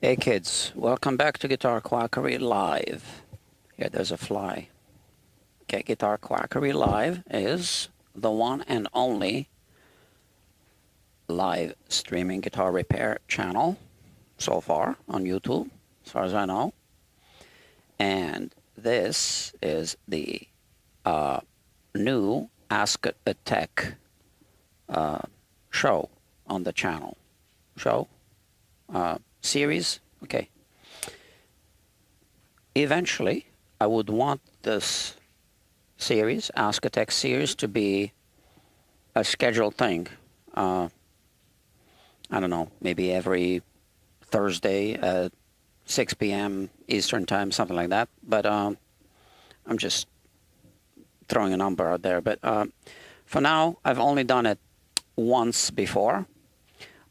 Hey kids, welcome back to Guitar Quackery Live. Here, there's a fly. Okay, Guitar Quackery Live is the one and only live streaming guitar repair channel so far on YouTube, as far as I know. And this is the new Ask a Tech show on the channel. Series. Okay. Eventually, I would want this series, Ask a Tech series, to be a scheduled thing. I don't know, maybe every Thursday at 6 p.m. Eastern Time, something like that. But I'm just throwing a number out there. But for now, I've only done it once before.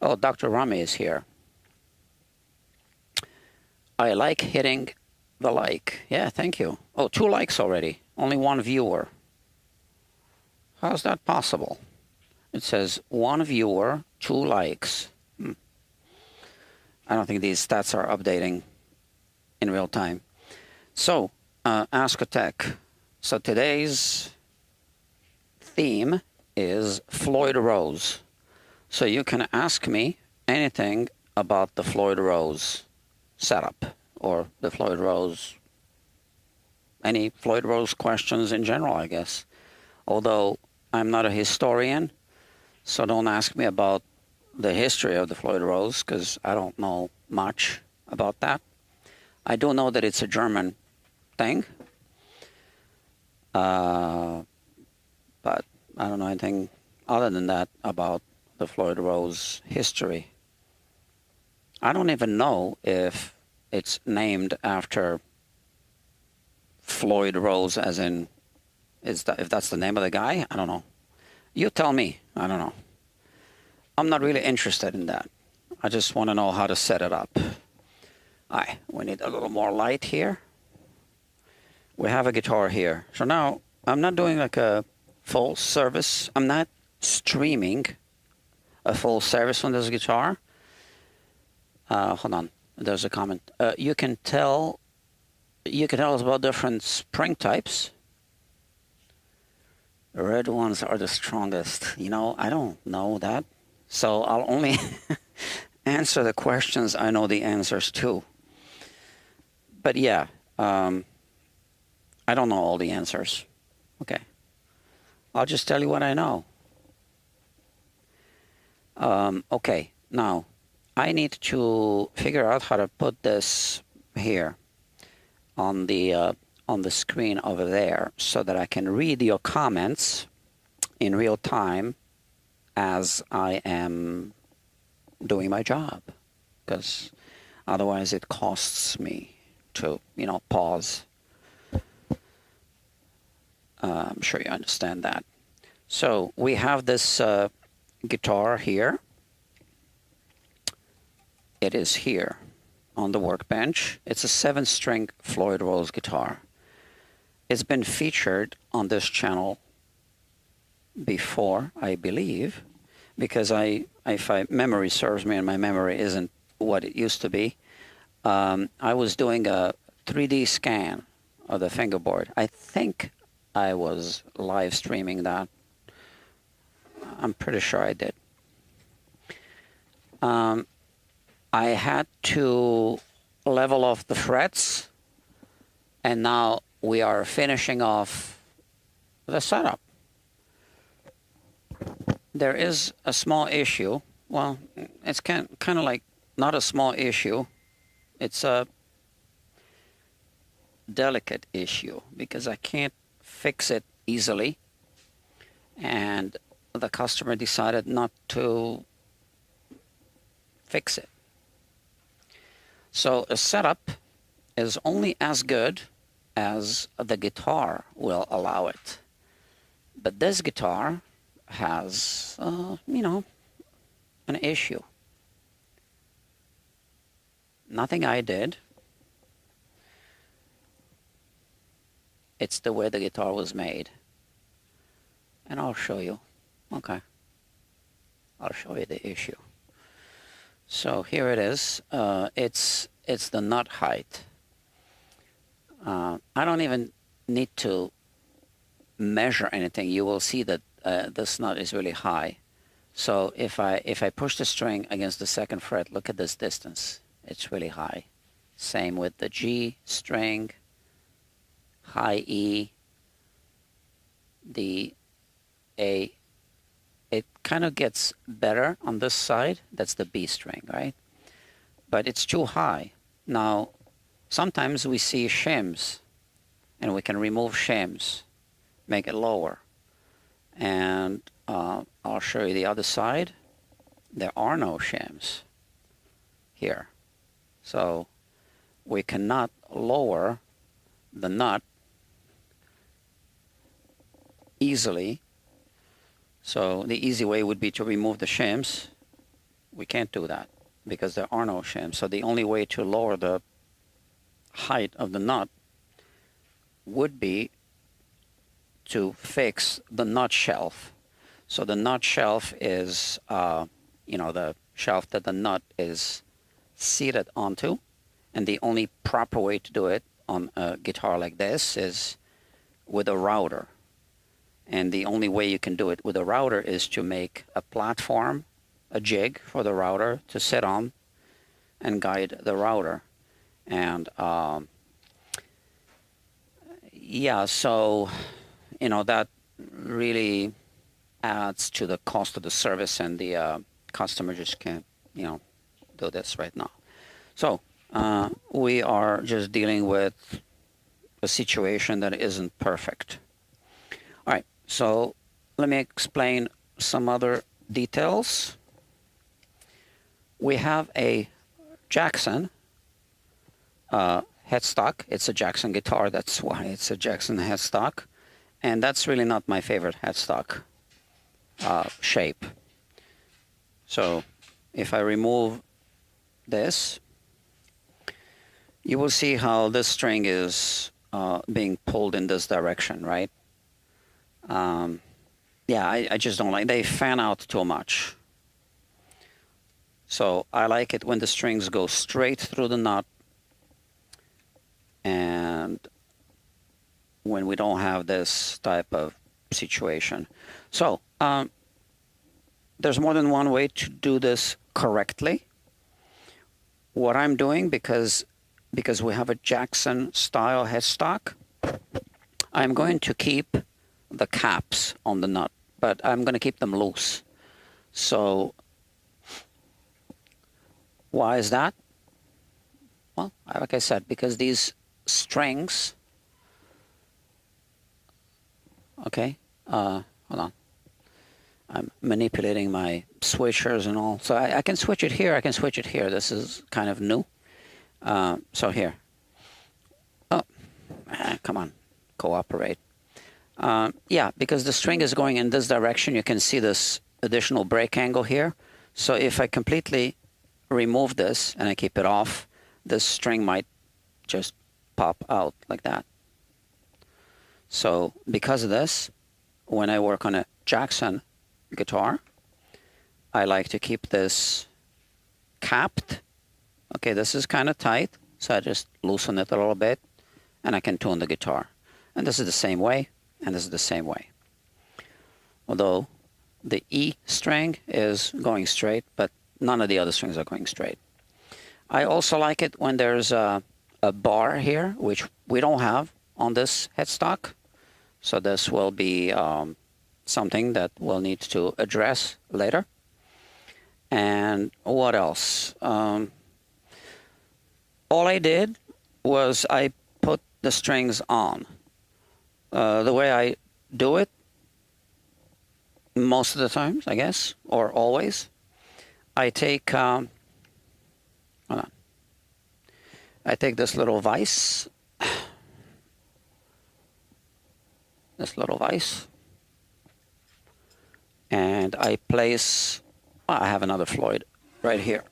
Oh, Dr. Rami is here. I like hitting the like. Yeah, thank you. Oh, 2 likes already. Only 1 viewer. How's that possible? It says 1 viewer, 2 likes. I don't think these stats are updating in real time. So, Ask a Tech. So today's theme is Floyd Rose. So you can ask me anything about the Floyd Rose setup or the Floyd Rose, any Floyd Rose questions in general, I guess. Although I'm not a historian, so don't ask me about the history of the Floyd Rose because I don't know much about that. I do know that it's a German thing, but I don't know anything other than that about the Floyd Rose history. I don't even know if it's named after Floyd Rose, as in, if that's the name of the guy. I don't know. You tell me. I don't know. I'm not really interested in that. I just want to know how to set it up. All right, we need a little more light here. We have a guitar here. So now, I'm not doing like a full service. I'm not streaming a full service on this guitar. Hold on. There's a comment. You can tell us about different spring types. Red ones are the strongest. You know, I don't know that. So I'll only answer the questions I know the answers to. But yeah, I don't know all the answers. Okay. I'll just tell you what I know. Okay, now I need to figure out how to put this here on the screen over there so that I can read your comments in real time as I am doing my job, because otherwise it costs me to, pause. I'm sure you understand that. So we have this guitar here. It is here on the workbench. It's a 7-string Floyd Rose guitar. It's been featured on this channel before, I believe, because if memory serves me, and my memory isn't what it used to be, I was doing a 3D scan of the fingerboard. I think I was live streaming that. I'm pretty sure I did. I had to level off the frets, and now we are finishing off the setup. There is a small issue. Well, it's kind of like not a small issue. It's a delicate issue because I can't fix it easily, and the customer decided not to fix it. So a setup is only as good as the guitar will allow it. But this guitar has, an issue. Nothing I did. It's the way the guitar was made. And I'll show you. Okay. I'll show you the issue. So here it is. It's the nut height. I don't even need to measure anything. You will see that this nut is really high. So if I push the string against the second fret, look at this distance. It's really high. Same with the G string, high E, the A. It kind of gets better on this side. That's the B string, right? But it's too high. Now, sometimes we see shims, and we can remove shims, make it lower. And I'll show you the other side. There are no shims here. So we cannot lower the nut easily. So the easy way would be to remove the shims. We can't do that because there are no shims. So the only way to lower the height of the nut would be to fix the nut shelf. So the nut shelf is, the shelf that the nut is seated onto. And the only proper way to do it on a guitar like this is with a router. And the only way you can do it with a router is to make a platform, a jig for the router to sit on and guide the router. And yeah, so, that really adds to the cost of the service, and the customer just can't, do this right now. So we are just dealing with a situation that isn't perfect. All right, so let me explain some other details. We have a Jackson headstock. It's a Jackson guitar, that's why it's a Jackson headstock. And that's really not my favorite headstock shape. So if I remove this, you will see how this string is being pulled in this direction, right? Yeah, I just don't like, they fan out too much. So I like it when the strings go straight through the nut, and when we don't have this type of situation. So there's more than one way to do this correctly. What I'm doing, because we have a Jackson style headstock, I'm going to keep the caps on the nut, but I'm going to keep them loose. So why is that? Well, like I said, because these strings, okay, hold on. I'm manipulating my switchers and all. So I can switch it here, I can switch it here. This is kind of new. So here. Oh, come on, cooperate. Yeah, because the string is going in this direction, you can see this additional break angle here. So if I completely remove this and I keep it off, this string might just pop out like that. So because of this, when I work on a Jackson guitar, I like to keep this capped. Okay, this is kind of tight, so I just loosen it a little bit and I can tune the guitar. And this is the same way, and this is the same way. Although the E string is going straight, but none of the other strings are going straight. I also like it when there's a bar here, which we don't have on this headstock. So this will be something that we'll need to address later. And what else? All I did was I put the strings on. The way I do it, most of the times, I guess, or always, I take, hold on. I take this little vise, and I place, I have another Floyd right here.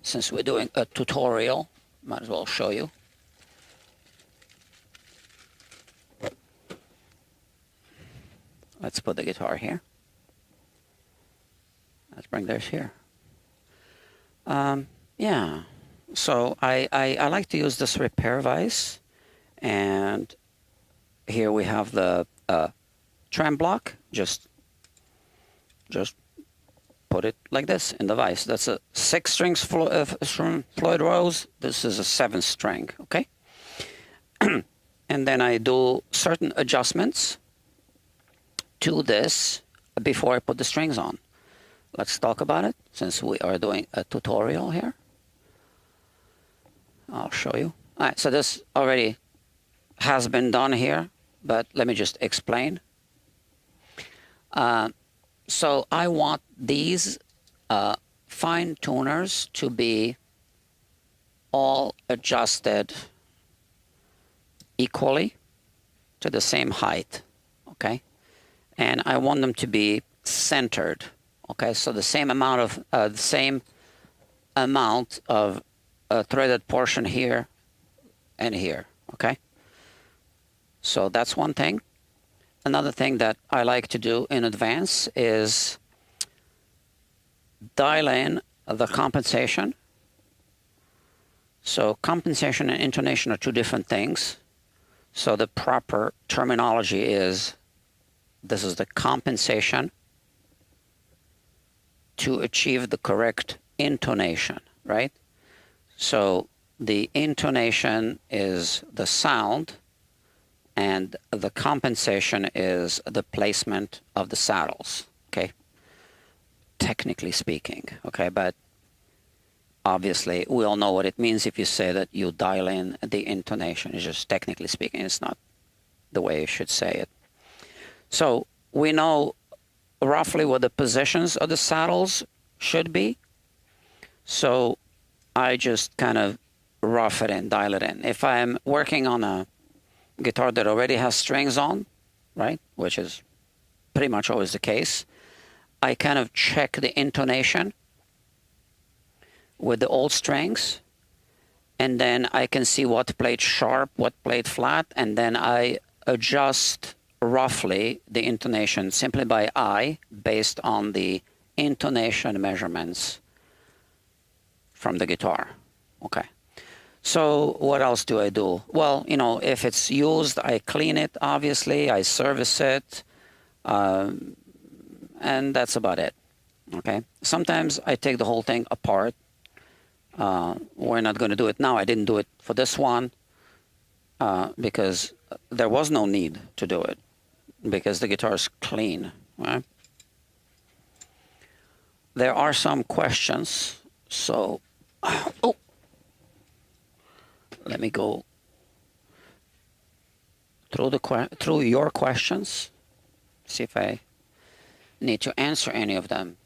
Since we're doing a tutorial, might as well show you. Let's put the guitar here. Let's bring this here. Yeah. So I like to use this repair vise, and here we have the trem block. Just put it like this in the vise. That's a 6 strings from Floyd Rose. This is a 7 string. Okay. And then I do certain adjustments to this before I put the strings on. Let's talk about it since we are doing a tutorial here. I'll show you. All right, so this already has been done here, but let me just explain. So I want these fine tuners to be all adjusted equally to the same height, okay? And I want them to be centered, okay? So the same amount of threaded portion here and here, okay? So that's one thing. Another thing that I like to do in advance is dial in the compensation. So compensation and intonation are 2 different things. So the proper terminology is, this is the compensation to achieve the correct intonation, right? So the intonation is the sound, and the compensation is the placement of the saddles, okay? Technically speaking, okay? But obviously, we all know what it means if you say that you dial in the intonation. It's just technically speaking, it's not the way you should say it. So we know roughly what the positions of the saddles should be. So I just kind of rough it in, dial it in. If I'm working on a guitar that already has strings on, right, which is pretty much always the case, I kind of check the intonation with the old strings, and then I can see what played sharp, what played flat, and then I adjust roughly the intonation simply by eye based on the intonation measurements from the guitar. Okay. So what else do I do? Well, you know, if it's used, I clean it, obviously, I service it, and that's about it. Okay. Sometimes I take the whole thing apart. We're not going to do it now. I didn't do it for this one because there was no need to do it because the guitar is clean. Right? There are some questions, so let me go through your questions, see if I need to answer any of them.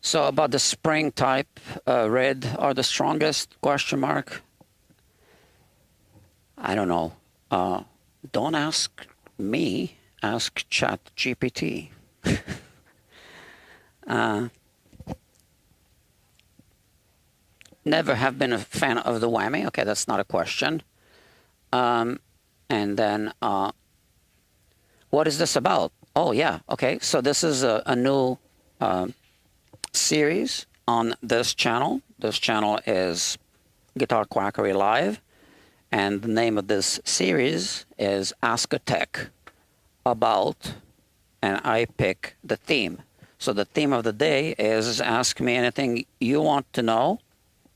So about the spring type, red are the strongest, question mark. I don't know. Don't ask me, ask ChatGPT. Never have been a fan of the whammy. Okay, that's not a question. And then, what is this about? Oh, yeah, okay. So this is a new series on this channel. This channel is Guitar Quackery Live, and the name of this series is Ask a Tech About, and I pick the theme. So the theme of the day is ask me anything you want to know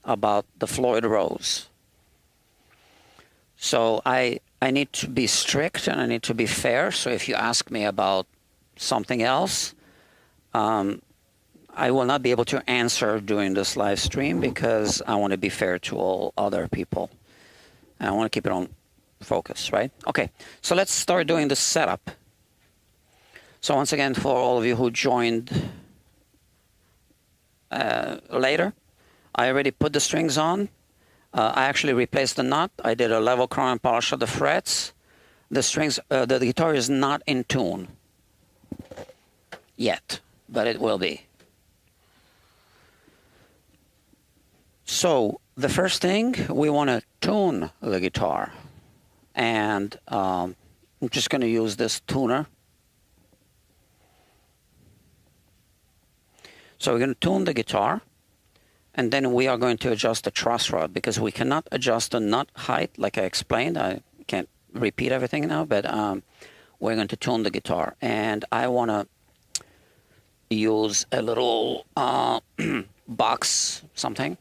about the Floyd Rose. So I need to be strict and I need to be fair. So if you ask me about something else, I will not be able to answer during this live stream because I want to be fair to all other people. And I want to keep it on focus, right? Okay, so let's start doing the setup. So once again, for all of you who joined later, I already put the strings on. I actually replaced the nut. I did a level crown and polish of the frets. The strings, the guitar is not in tune yet, but it will be. So the first thing, we want to tune the guitar. And I'm just going to use this tuner. So we're going to tune the guitar. and then we are going to adjust the truss rod, because we cannot adjust the nut height like I explained. I can't repeat everything now, but we're going to tune the guitar. And I want to use a little box, something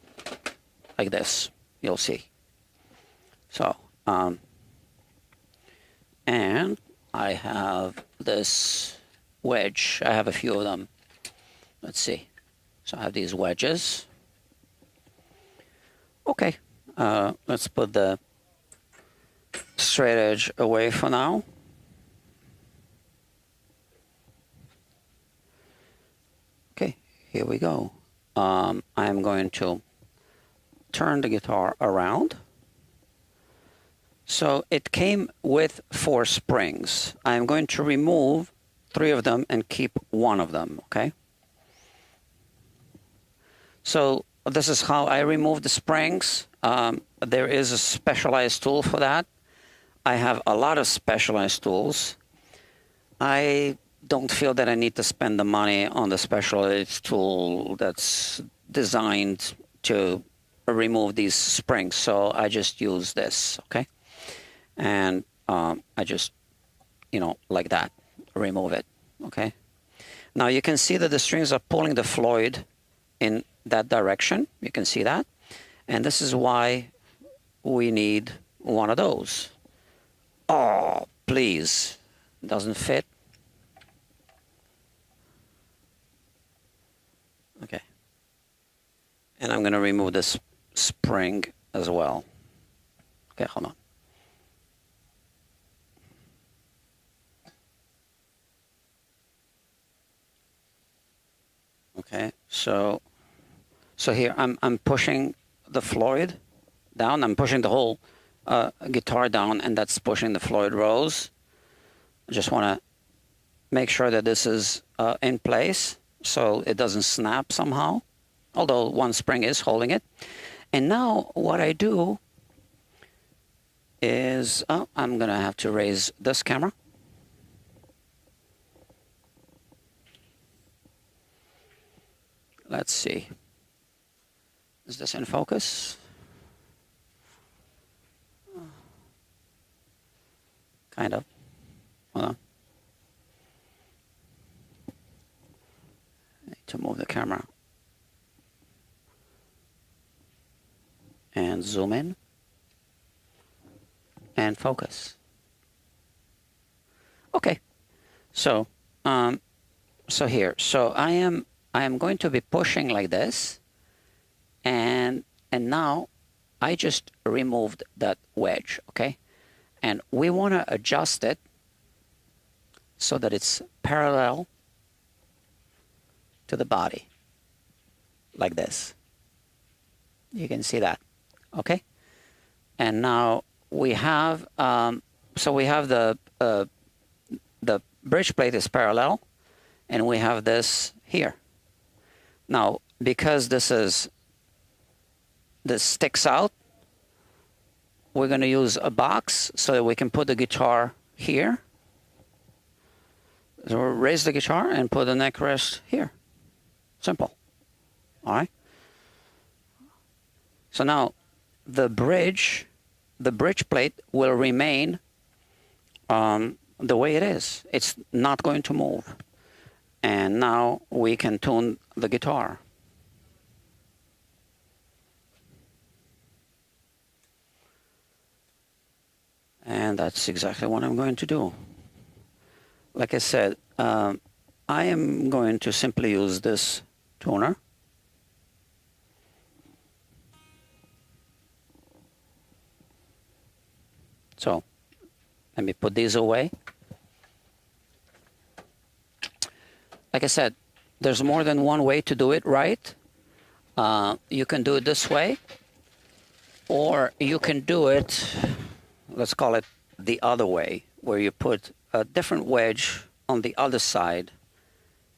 like this, you'll see. So, and I have this wedge. I have a few of them. Let's see. So I have these wedges. Okay, let's put the straight edge away for now. Okay, here we go. I'm going to turn the guitar around. So it came with 4 springs. I'm going to remove 3 of them and keep 1 of them, okay? So this is how I remove the springs. There is a specialized tool for that. I have a lot of specialized tools. I don't feel that I need to spend the money on the specialized tool that's designed to remove these springs. So I just use this, okay? And I just, you know, like that, remove it, okay? Now you can see that the strings are pulling the Floyd in that direction. You can see that. And this is why we need one of those. Oh, please, doesn't fit. Okay. And I'm going to remove this spring as well. Okay, hold on. Okay, so here I'm pushing the Floyd down. I'm pushing the whole guitar down, and that's pushing the Floyd Rose. I just want to make sure that this is in place so it doesn't snap somehow, although one spring is holding it. And now what I do is, I'm going to have to raise this camera. Let's see. Is this in focus? Kind of. Hold on. I need to move the camera. And zoom in. And focus. Okay. So, so here. So I am going to be pushing like this, and now I just removed that wedge, okay? And we want to adjust it so that it's parallel to the body, like this. You can see that, okay? And now we have, so we have the bridge plate is parallel, and we have this here. Now, because this sticks out, we're going to use a box so that we can put the guitar here. So we'll raise the guitar and put the neck rest here. Simple. All right? So now the bridge plate will remain the way it is. It's not going to move. And now we can tune the guitar. And that's exactly what I'm going to do. Like I said, I am going to simply use this tuner. So let me put these away. Like I said, there's more than one way to do it right. You can do it this way, or you can do it, let's call it the other way, where you put a different wedge on the other side,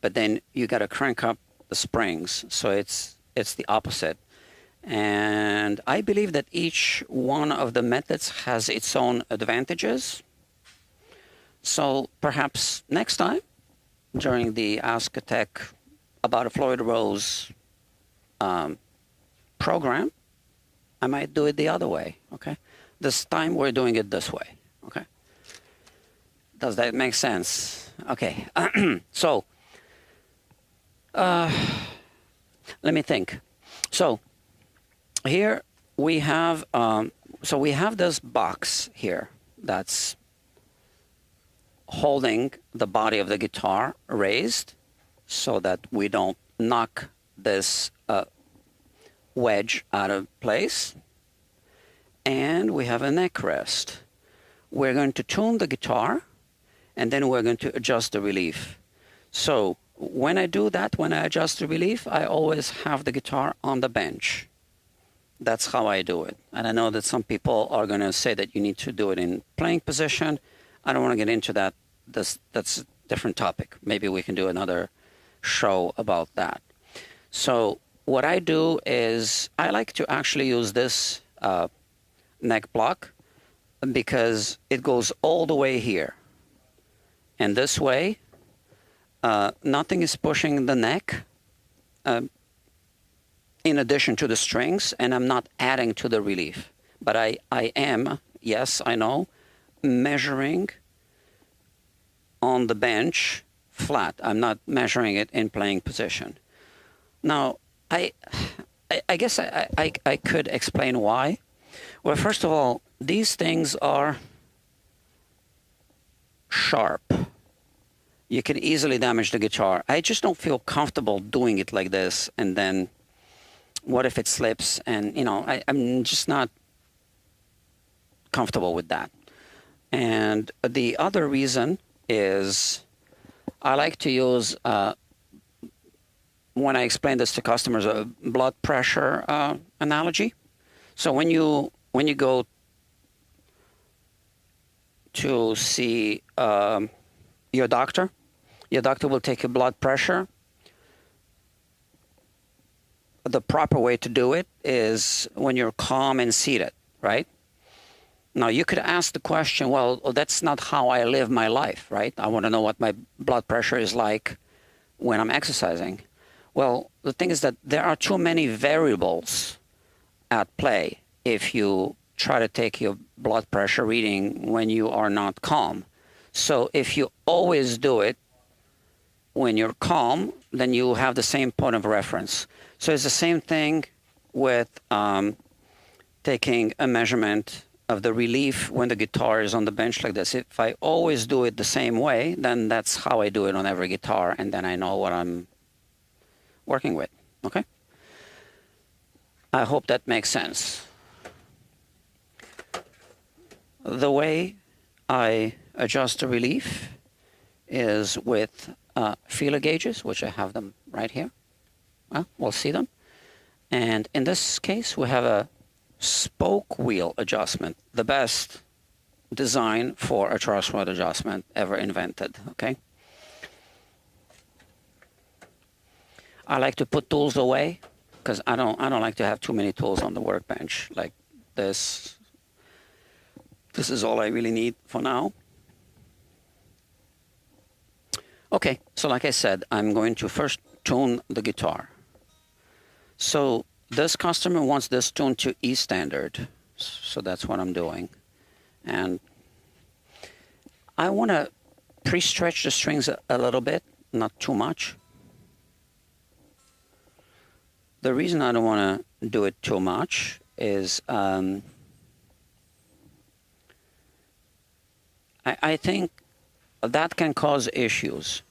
but then you got to crank up the springs, so it's the opposite. And I believe that each one of the methods has its own advantages. So perhaps next time, during the Ask a Tech about a Floyd Rose program, I might do it the other way, okay? This time we're doing it this way, okay? Does that make sense? Okay, so let me think. So here we have, we have this box here that's holding the body of the guitar raised so that we don't knock this wedge out of place. And we have a neck rest. We're going to tune the guitar, and then we're going to adjust the relief. So when I do that, when I adjust the relief, I always have the guitar on the bench. That's how I do it. And I know that some people are going to say that you need to do it in playing position. I don't want to get into that. That's a different topic. Maybe we can do another show about that. So what I do is I like to actually use this neck block because it goes all the way here. And this way, nothing is pushing the neck in addition to the strings, and I'm not adding to the relief. But I am, yes, I know, measuring on the bench flat. I'm not measuring it in playing position. Now, I guess I could explain why. Well, first of all, these things are sharp. You can easily damage the guitar. I just don't feel comfortable doing it like this, and then what if it slips? And, you know, I'm just not comfortable with that. And the other reason is I like to use, when I explain this to customers, a blood pressure analogy. So when you go to see your doctor will take your blood pressure. The proper way to do it is when you're calm and seated, right? Now, you could ask the question, well, that's not how I live my life, right? I want to know what my blood pressure is like when I'm exercising. Well, the thing is that there are too many variables at play if you try to take your blood pressure reading when you are not calm. So if you always do it when you're calm, then you have the same point of reference. So it's the same thing with taking a measurement of the relief when the guitar is on the bench like this. If I always do it the same way, then that's how I do it on every guitar, and then I know what I'm working with, okay? I hope that makes sense. The way I adjust the relief is with feeler gauges, which I have them right here. Well, we'll see them. And in this case, we have a spoke wheel adjustment, the best design for a truss rod adjustment ever invented, okay? I like to put tools away because I don't like to have too many tools on the workbench like this. This is all I really need for now. Okay, so like I said, I'm going to first tune the guitar. So this customer wants this tuned to E standard, so that's what I'm doing. And I want to pre-stretch the strings a little bit, not too much. The reason I don't want to do it too much is I think that can cause issues.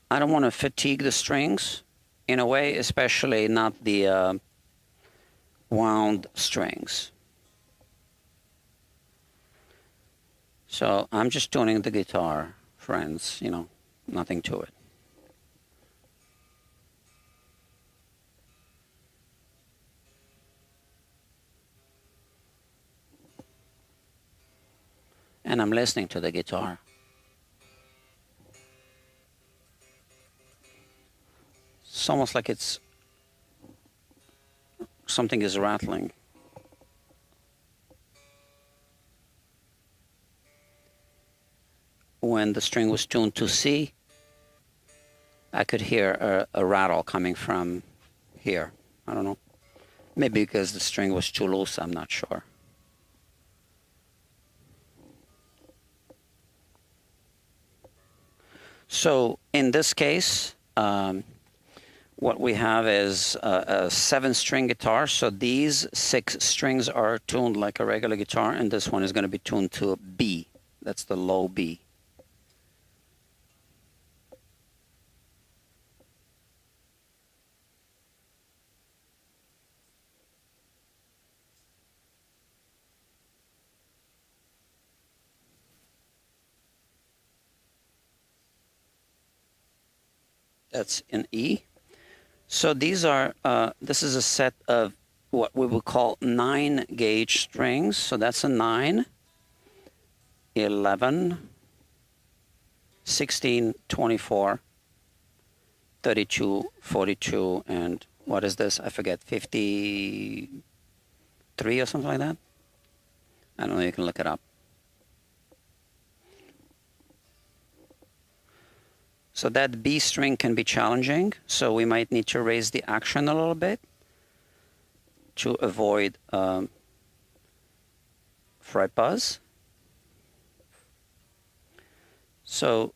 I don't want to fatigue the strings in a way, especially not the wound strings. So I'm just tuning the guitar, friends, you know, nothing to it. And I'm listening to the guitar. It's almost like it's something is rattling. When the string was tuned to C, I could hear a rattle coming from here. I don't know. Maybe because the string was too loose, I'm not sure. So in this case, what we have is a 7-string guitar. So these 6 strings are tuned like a regular guitar, and this one is going to be tuned to a B. That's the low B. That's in E. So these are, this is a set of what we would call 9-gauge strings. So that's a 9, 11, 16, 24, 32, 42, and what is this? I forget, 53 or something like that? I don't know, you can look it up. So that B string can be challenging, so we might need to raise the action a little bit to avoid fret buzz. So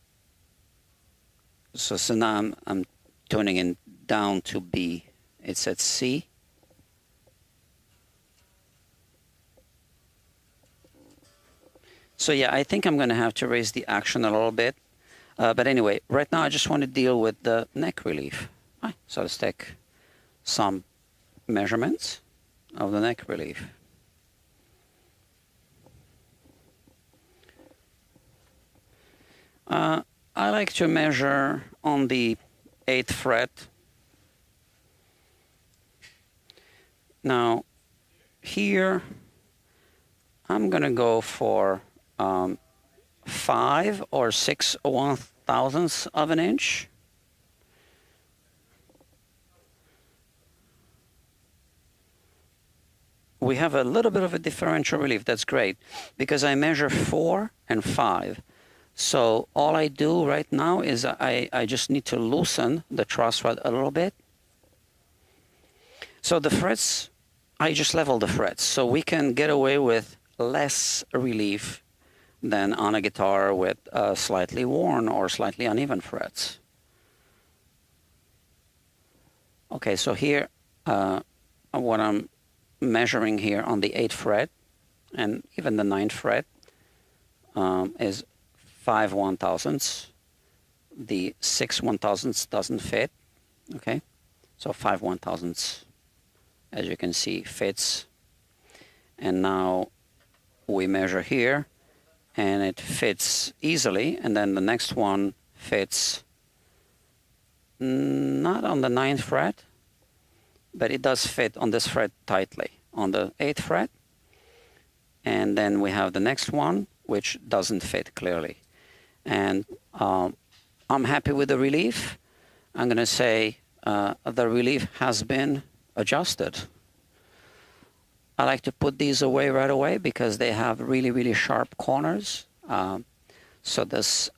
now I'm tuning it down to B. It's at C. So yeah, I think I'm going to have to raise the action a little bit. But anyway, right now I just want to deal with the neck relief. So let's take some measurements of the neck relief. I like to measure on the 8th fret. Now, here I'm going to go for 5 or 6 1/1000ths of an inch. We have a little bit of a differential relief. That's great because I measure 4 and 5. So all I do right now is I just need to loosen the truss rod a little bit. So the frets, I just level the frets. So we can get away with less relief than on a guitar with slightly worn or slightly uneven frets. Okay, so here, what I'm measuring here on the 8th fret and even the 9th fret is 5 1/1000ths. The 6 1/1000ths doesn't fit, okay? So 5 1/1000ths, as you can see, fits. And now we measure here, and it fits easily, and then the next one fits not on the 9th fret, but it does fit on this fret tightly, on the 8th fret. And then we have the next one, which doesn't fit clearly. And I'm happy with the relief. I'm going to say the relief has been adjusted. I like to put these away right away because they have really, really sharp corners. So this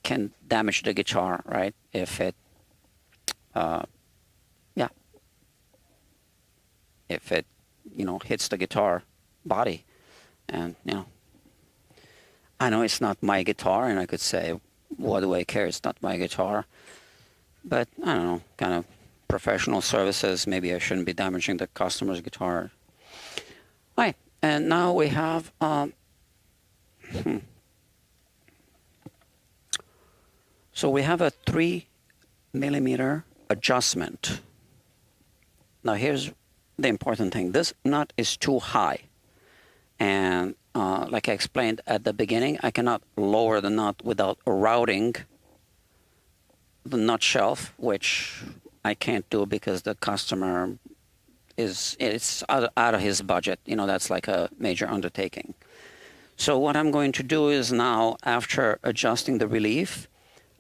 can damage the guitar, right? If it, if it, hits the guitar body. And, I know it's not my guitar, and I could say, what do I care? It's not my guitar. But, I don't know, kind of professional services, maybe I shouldn't be damaging the customer's guitar. All right, and now we have, so we have a 3mm adjustment. Now here's the important thing. This nut is too high. And like I explained at the beginning, I cannot lower the nut without routing the nut shelf, which I can't do because the customer it's out of his budget. That's like a major undertaking. So what I'm going to do is now, after adjusting the relief,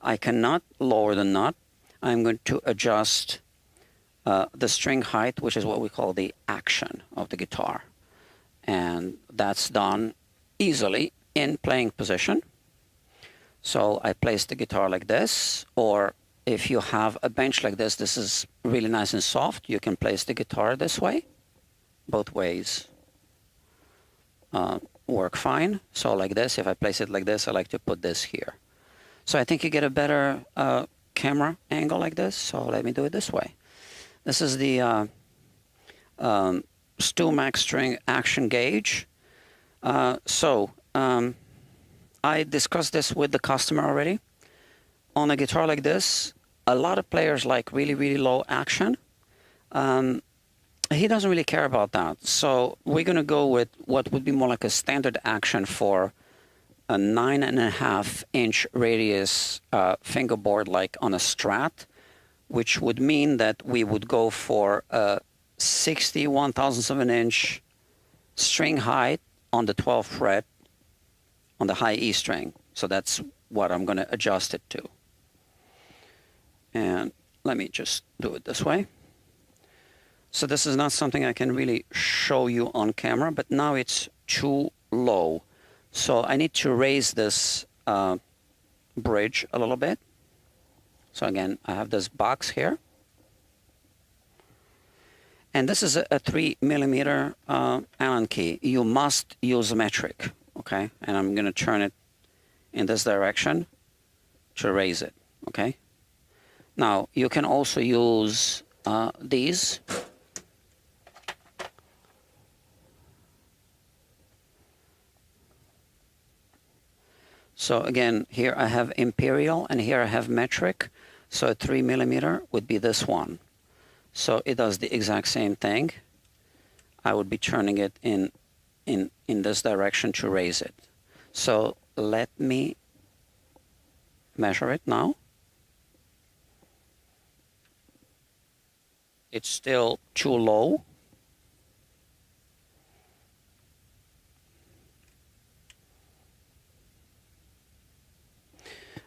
I cannot lower the nut. I'm going to adjust the string height, which is what we call the action of the guitar. And that's done easily in playing position. So I place the guitar like this, or if you have a bench like this is really nice and soft. You can place the guitar this way. Both ways work fine. So like this, if I place it like this, I like to put this here. So I think you get a better camera angle like this. So let me do it this way. This is the StewMac string action gauge. I discussed this with the customer already. On a guitar like this, a lot of players like really, really low action. He doesn't really care about that. So we're going to go with what would be more like a standard action for a 9.5-inch radius fingerboard, like on a Strat, which would mean that we would go for a 61/1000 of an inch string height on the 12th fret on the high E string. So that's what I'm going to adjust it to. And let me just do it this way. So this is not something I can really show you on camera, but now it's too low. So I need to raise this bridge a little bit. So again, I have this box here. And this is a 3mm Allen key. You must use a metric, okay? And I'm going to turn it in this direction to raise it, okay? Now, you can also use these. So again, here I have imperial and here I have metric. So a 3mm would be this one. So it does the exact same thing. I would be turning it in this direction to raise it. So let me measure it now. It's still too low.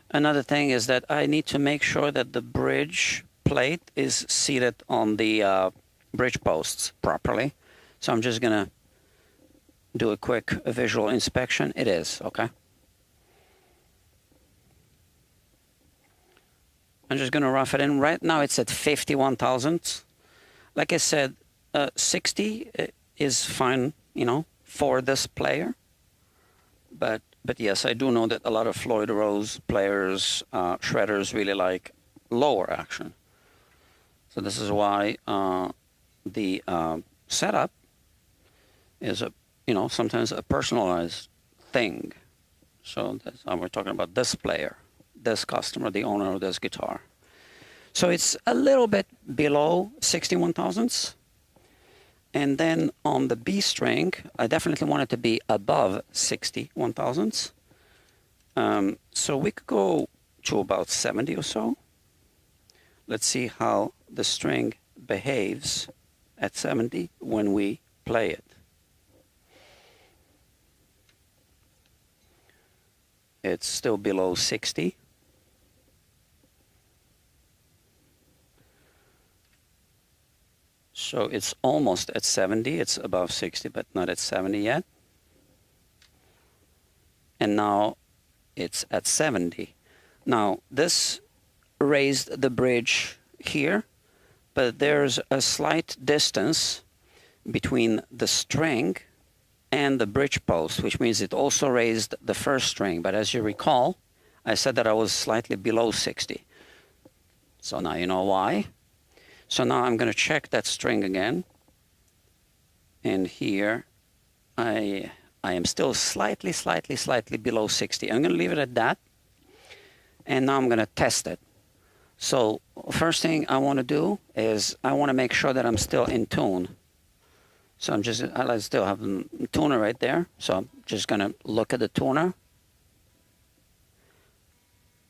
Another thing is that I need to make sure that the bridge plate is seated on the bridge posts properly. So I'm just going to do a quick visual inspection. It is, okay? I'm just going to rough it in. Right now it's at 51 thousandths. Like I said, 60 is fine, you know, for this player. But yes, I do know that a lot of Floyd Rose players, shredders, really like lower action. So this is why the setup is sometimes a personalized thing. So we're talking about this player, this customer, the owner of this guitar. So it's a little bit below 61 thousandths. And then on the B string, I definitely want it to be above 61 thousandths. So we could go to about 70 or so. Let's see how the string behaves at 70 when we play it. It's still below 60. So it's almost at 70. It's above 60, but not at 70 yet. And now it's at 70. Now this raised the bridge here, but there's a slight distance between the string and the bridge post, which means it also raised the first string. But as you recall, I said that I was slightly below 60. So now you know why. So now I'm going to check that string again. And here I am still slightly below 60. I'm going to leave it at that. And now I'm going to test it. So first thing I want to do is I want to make sure that I'm still in tune. So I still have the tuner right there. So I'm just going to look at the tuner.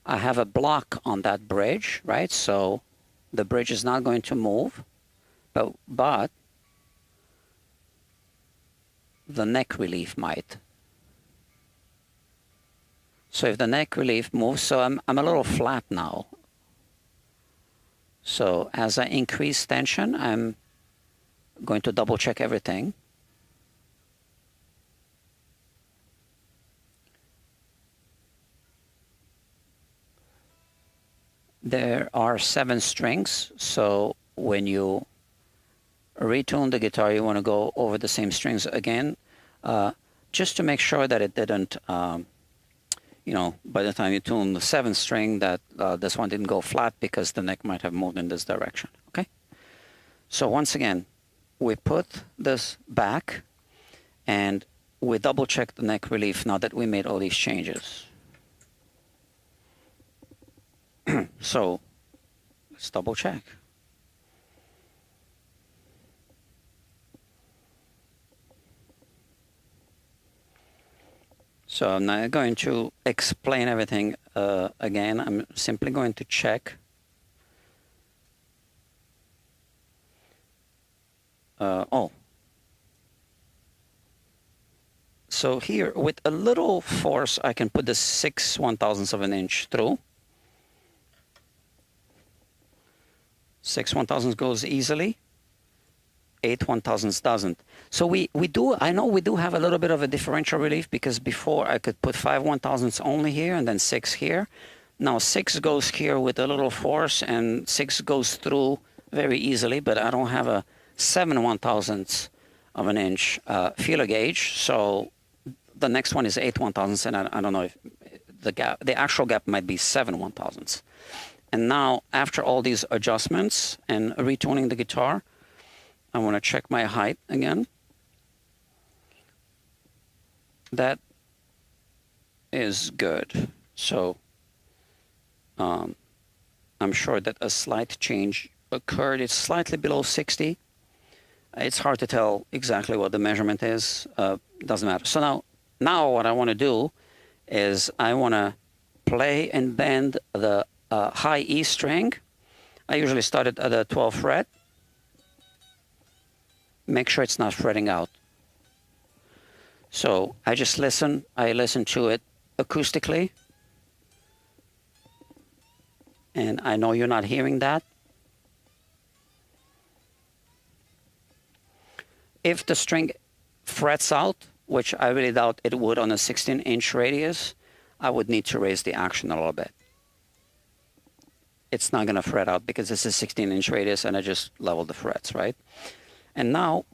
I have a block on that bridge, right? So the bridge is not going to move, but the neck relief might. So if the neck relief moves, so I'm a little flat now. So as I increase tension, I'm going to double check everything. There are 7 strings, so when you retune the guitar, you want to go over the same strings again, just to make sure that it didn't, you know, by the time you tune the 7th string, that this one didn't go flat because the neck might have moved in this direction. Okay. So once again, we put this back and we double check the neck relief now that we made all these changes. So let's double check. So I'm not going to explain everything again. I'm simply going to check. So here, with a little force, I can put the 6/1000ths of an inch through. 6/1000ths goes easily. 8/1000ths doesn't. So I know we do have a little bit of a differential relief, because before I could put 5/1000ths only here and then 6 here. Now 6 goes here with a little force and 6 goes through very easily, but I don't have a 7/1000ths of an inch feeler gauge. So the next one is 8/1000ths, and I don't know if the actual gap might be 7/1000ths. And now, after all these adjustments and retuning the guitar, I want to check my height again. That is good. So I'm sure that a slight change occurred. It's slightly below 60. It's hard to tell exactly what the measurement is. Doesn't matter. So now what I want to do is I want to play and bend the high E string. I usually start it at the 12th fret. Make sure it's not fretting out. So I just listen. I listen to it acoustically. And I know you're not hearing that. If the string frets out, which I really doubt it would on a 16-inch radius, I would need to raise the action a little bit. It's not going to fret out because it's a 16-inch radius and I just leveled the frets, right? And now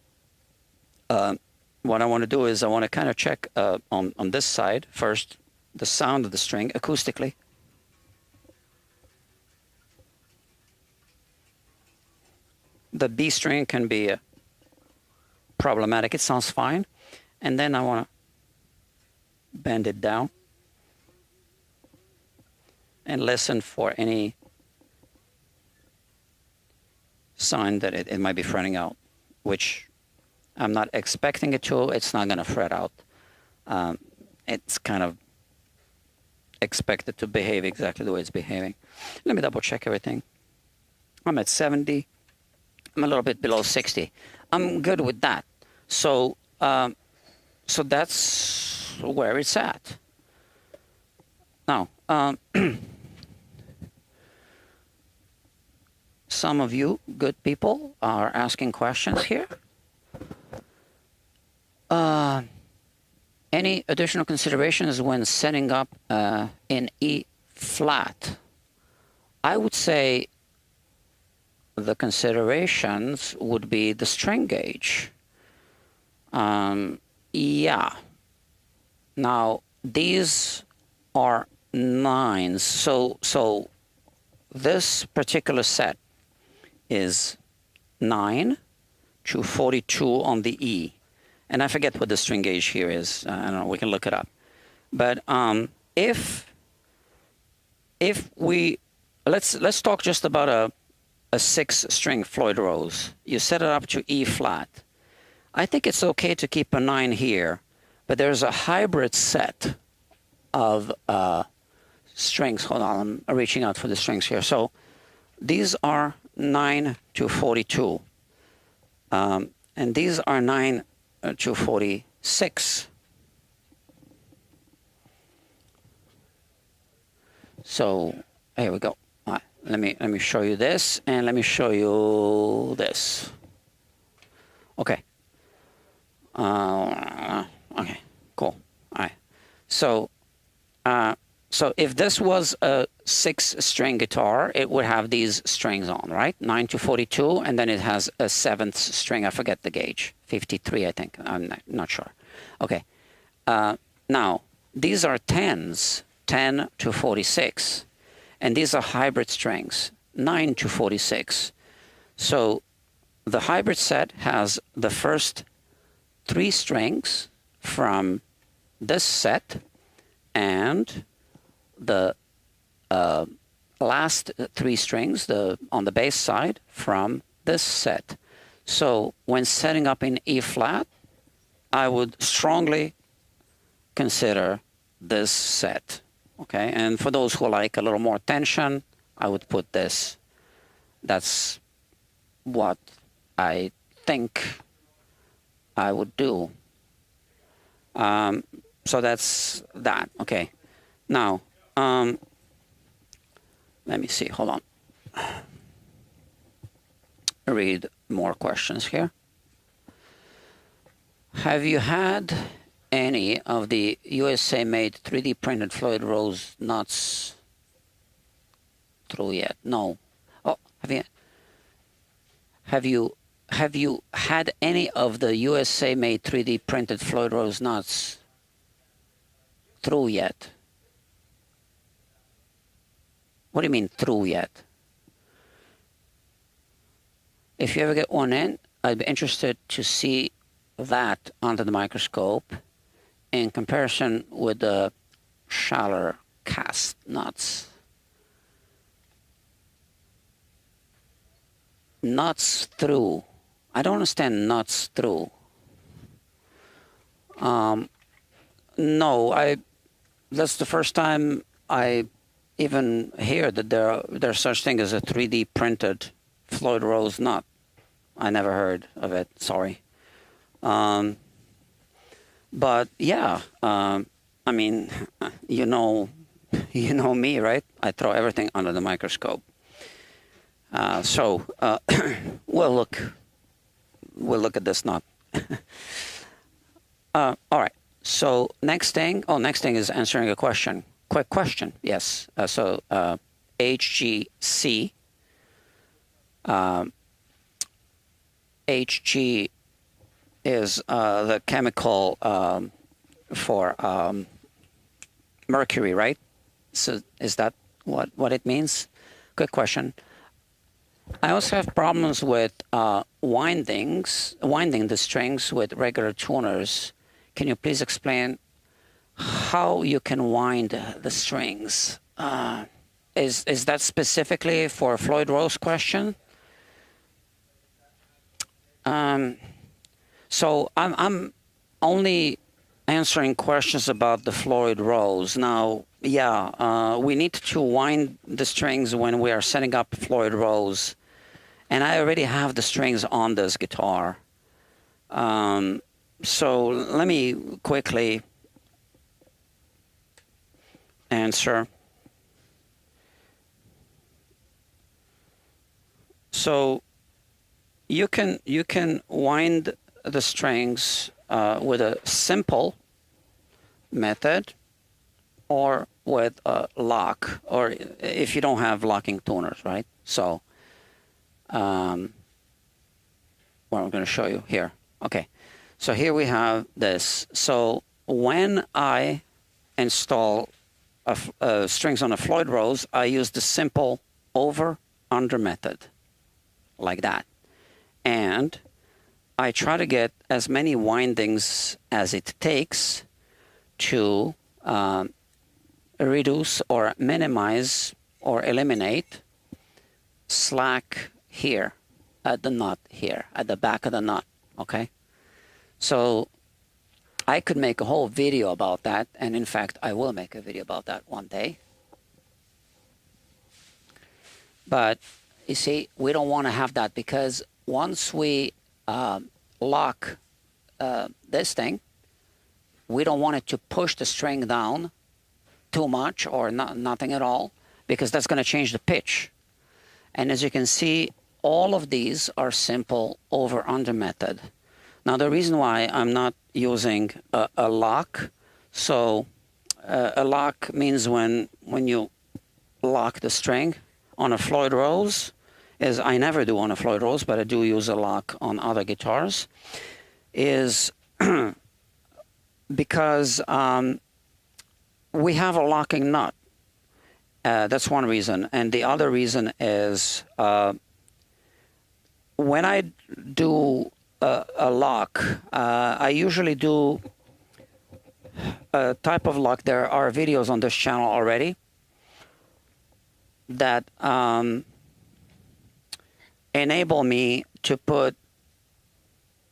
what I want to do is I want to kind of check on this side first the sound of the string acoustically. The B string can be problematic. It sounds fine. And then I want to bend it down and listen for any sign that it might be fretting out, which I'm not expecting it to. It's not going to fret out. It's kind of expected to behave exactly the way it's behaving. Let me double check everything. I'm at 70. I'm a little bit below 60. I'm good with that. So so that's where it's at. Now, some of you good people are asking questions here. Any additional considerations when setting up in E flat? I would say the considerations would be the string gauge. Yeah. Now, these are 9s. So this particular set is 9 to 42 on the E. And I forget what the string gauge here is. I don't know. We can look it up. But if we let's talk just about a 6-string Floyd Rose. You set it up to E flat. I think it's okay to keep a 9 here, but there's a hybrid set of strings. Hold on, I'm reaching out for the strings here. So these are 9 to 42, and these are 9 to 46. So here we go. All right, let me show you this, and let me show you this. Okay. Okay, cool. All right. So So if this was a 6-string guitar, it would have these strings on, right? 9 to 42, and then it has a 7th string. I forget the gauge, 53, I think. I'm not sure. Okay. Now, these are 10s, 10 to 46, and these are hybrid strings, 9 to 46. So the hybrid set has the first 3 strings from this set and the last 3 strings on the bass side from this set. So when setting up in E flat, I would strongly consider this set. Okay, and for those who like a little more tension, I would put this. That's what I think I would do. So that's that. Okay, now let me see. Hold on. Read more questions here. Have you had any of the USA-made 3D printed Floyd Rose nuts through yet? No. Oh, have you had any of the USA-made 3D printed Floyd Rose nuts through yet? What do you mean through yet? If you ever get one in, I'd be interested to see that under the microscope in comparison with the shallower cast nuts. Nuts through. I don't understand nuts through. No, that's the first time I even hear that there's such thing as a 3D printed Floyd Rose nut. I never heard of it, sorry. But yeah, I mean, you know me, right? I throw everything under the microscope. So we'll look at this nut. All right. So next thing is answering a question. Quick question. Yes. So HGC. Hg is the chemical for mercury, right? So is that what it means? Good question. I also have problems with winding the strings with regular tuners. Can you please explain how you can wind the strings? Is that specifically for a Floyd Rose question? So I'm only answering questions about the Floyd Rose. Now, yeah, we need to wind the strings when we are setting up Floyd Rose. And I already have the strings on this guitar. So let me quickly answer. So you can wind the strings with a simple method or with a lock, or if you don't have locking tuners, right? So what I'm going to show you here. Okay, so here we have this. So when I install strings on a Floyd Rose, I use the simple over-under method, like that. And I try to get as many windings as it takes to reduce or minimize or eliminate slack here at the nut here, at the back of the nut, okay? So I could make a whole video about that, and in fact, I will make a video about that one day. But you see, we don't want to have that, because once we lock this thing, we don't want it to push the string down too much or nothing at all, because that's going to change the pitch. And as you can see, all of these are simple over-under method. Now, the reason why I'm not using a lock, so a lock means when you lock the string. On a Floyd Rose, is I never do on a Floyd Rose, but I do use a lock on other guitars, is because we have a locking nut. That's one reason. And the other reason is when I do a lock, I usually do a type of lock. There are videos on this channel already that enable me to put,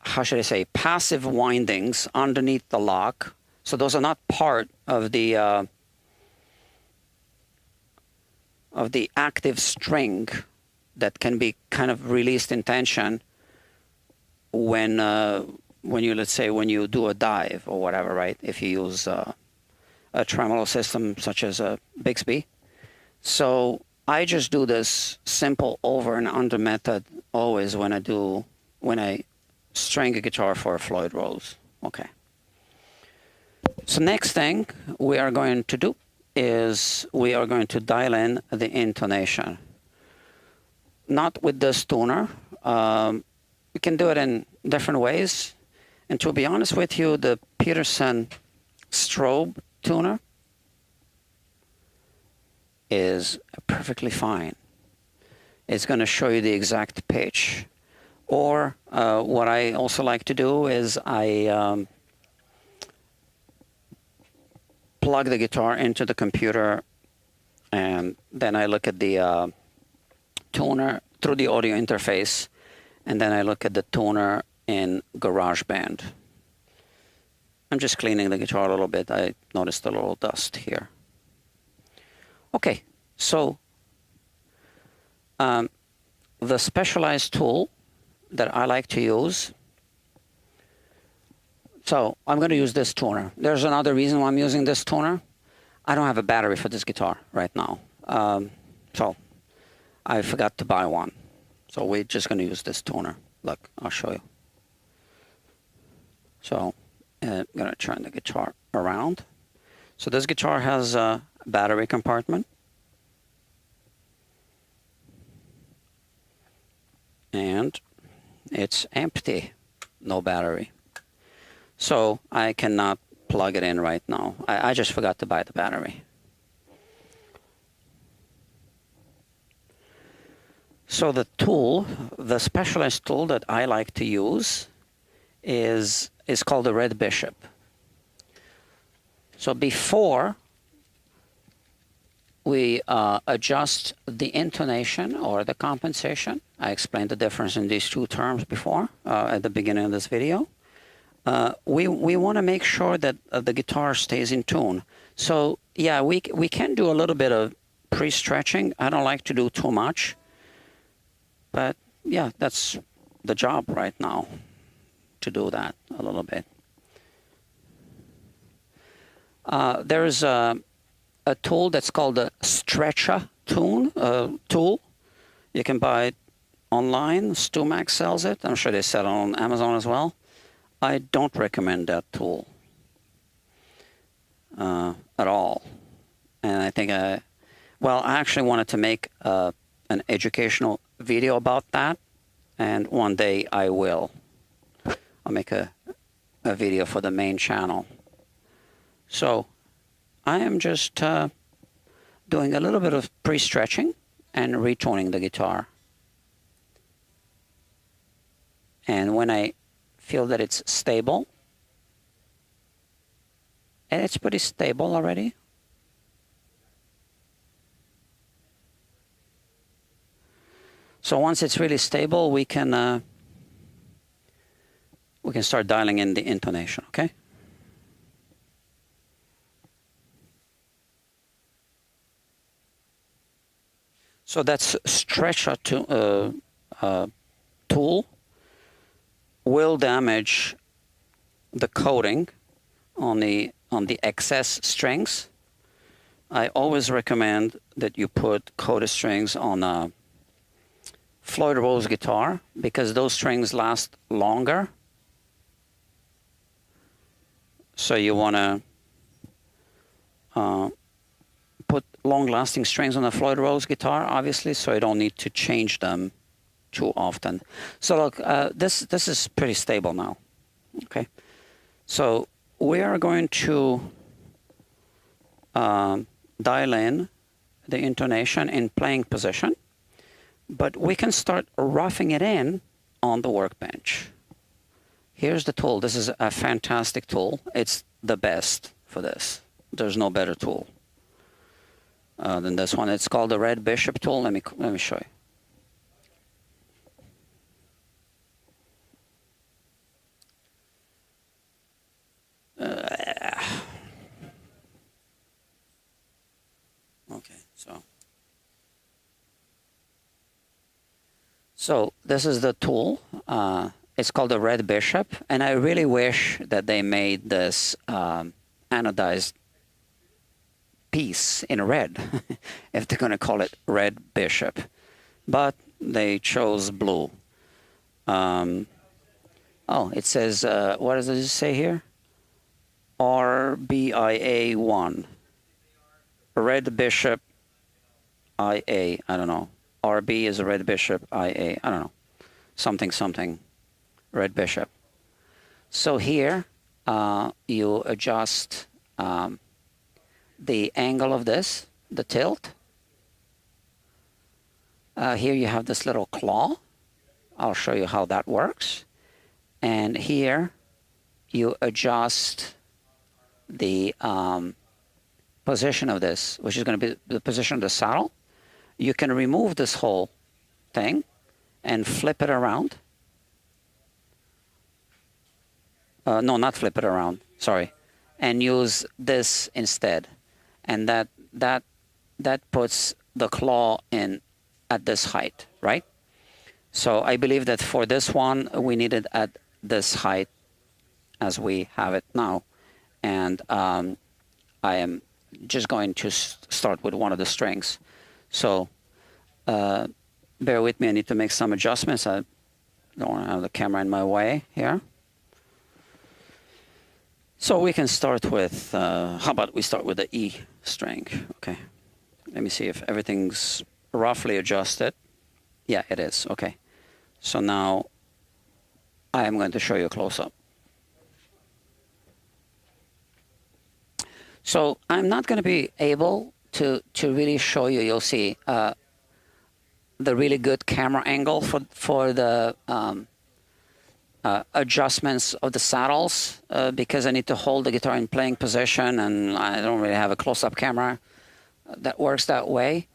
how should I say, passive windings underneath the lock. So those are not part of the active string that can be kind of released in tension when you, let's say, when you do a dive or whatever, right? If you use a tremolo system such as a Bixby. So I just do this simple over and under method always when I string a guitar for a Floyd Rose. Okay. So next thing we are going to do is we are going to dial in the intonation. Not with this tuner. We can do it in different ways. And to be honest with you, the Peterson strobe tuner is perfectly fine. It's going to show you the exact pitch. Or what I also like to do is I plug the guitar into the computer, and then I look at the tuner through the audio interface, and then I look at the tuner in GarageBand. I'm just cleaning the guitar a little bit. I noticed a little dust here. Okay, so the specialized tool that I like to use, so I'm going to use this tuner. There's another reason why I'm using this tuner. I don't have a battery for this guitar right now, so I forgot to buy one. So we're just going to use this tuner. Look, I'll show you. So I'm going to turn the guitar around. So this guitar has a battery compartment. And it's empty, no battery. So I cannot plug it in right now. I just forgot to buy the battery. So the tool, the specialized tool that I like to use is called the Red Bishop. So before we adjust the intonation or the compensation, I explained the difference in these two terms before at the beginning of this video. We want to make sure that the guitar stays in tune. So yeah, we can do a little bit of pre-stretching. I don't like to do too much, but yeah, that's the job right now, to do that a little bit. There's a tool that's called the Stretcher tool. You can buy it online. StewMac sells it. I'm sure they sell it on Amazon as well. I don't recommend that tool at all. And I think, well, I actually wanted to make an educational video about that, and one day I will. I'll make a video for the main channel. So I am just doing a little bit of pre-stretching and retoning the guitar. And when I feel that it's stable, and it's pretty stable already, so once it's really stable, we can start dialing in the intonation, okay? So that's Stretcher tool will damage the coating on the excess strings. I always recommend that you put coated strings on a Floyd Rose guitar because those strings last longer. So you want to put long-lasting strings on the Floyd Rose guitar, obviously, so you don't need to change them too often. So look, this is pretty stable now. Okay, so we are going to dial in the intonation in playing position, but we can start roughing it in on the workbench. Here's the tool. This is a fantastic tool. It's the best for this. There's no better tool than this one. It's called the Red Bishop tool. Let me show you. Okay, so this is the tool. It's called the Red Bishop, and I really wish that they made this anodized piece in red, if they're going to call it Red Bishop, but they chose blue. Oh, it says, what does it say here? RBIA1. Red Bishop IA. I don't know. RB is a Red Bishop IA. I don't know. Something. Red Bishop. So here you adjust the angle of this, the tilt. Here you have this little claw. I'll show you how that works. And here you adjust the position of this, which is going to be the position of the saddle. You can remove this whole thing and flip it around. No, not flip it around, sorry. And use this instead. And that puts the claw in at this height, right? So I believe that for this one, we need it at this height as we have it now. And I am just going to start with one of the strings. So bear with me, I need to make some adjustments. I don't want to have the camera in my way here. So we can start with, how about we start with the E string? Okay, let me see if everything's roughly adjusted. Yeah, it is, okay. So now I am going to show you a close-up. So I'm not going to be able to really show you, you'll see, the really good camera angle for the adjustments of the saddles because I need to hold the guitar in playing position, and I don't really have a close-up camera that works that way.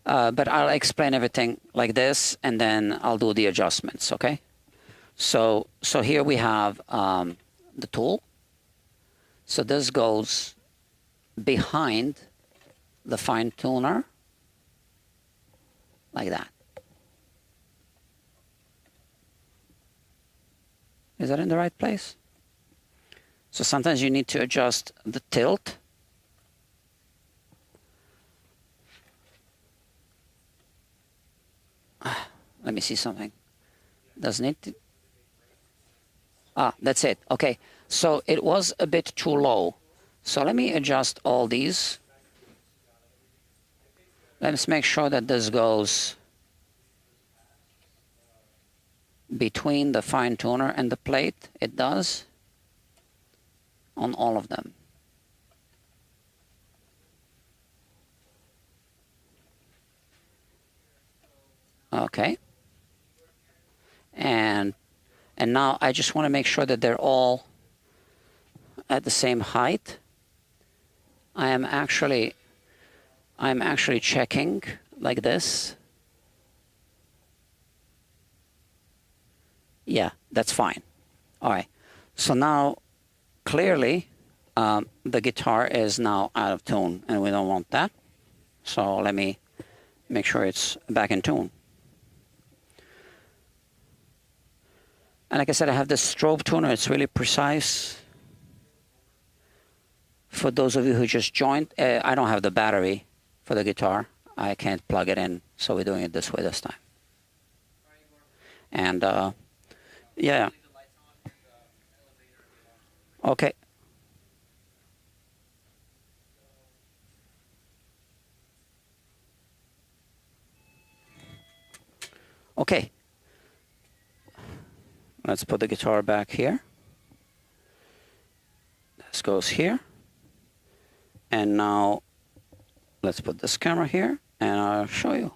But I'll explain everything like this, and then I'll do the adjustments, okay? So here we have the tool. So this goes behind the fine tuner, like that. Is that in the right place? So sometimes you need to adjust the tilt. Let me see something. Doesn't it? Ah, that's it. Okay. So it was a bit too low. So let me adjust all these. Let's make sure that this goes between the fine tuner and the plate. It does on all of them. Okay. And now I just want to make sure that they're all at the same height. I'm actually checking like this. Yeah, that's fine. All right. So now, clearly, the guitar is now out of tune, and we don't want that. So let me make sure it's back in tune. And like I said, I have this strobe tuner. It's really precise. For those of you who just joined, I don't have the battery for the guitar. I can't plug it in, so we're doing it this way this time. And yeah. Okay. Okay, let's put the guitar back here. This goes here. And now let's put this camera here and I'll show you.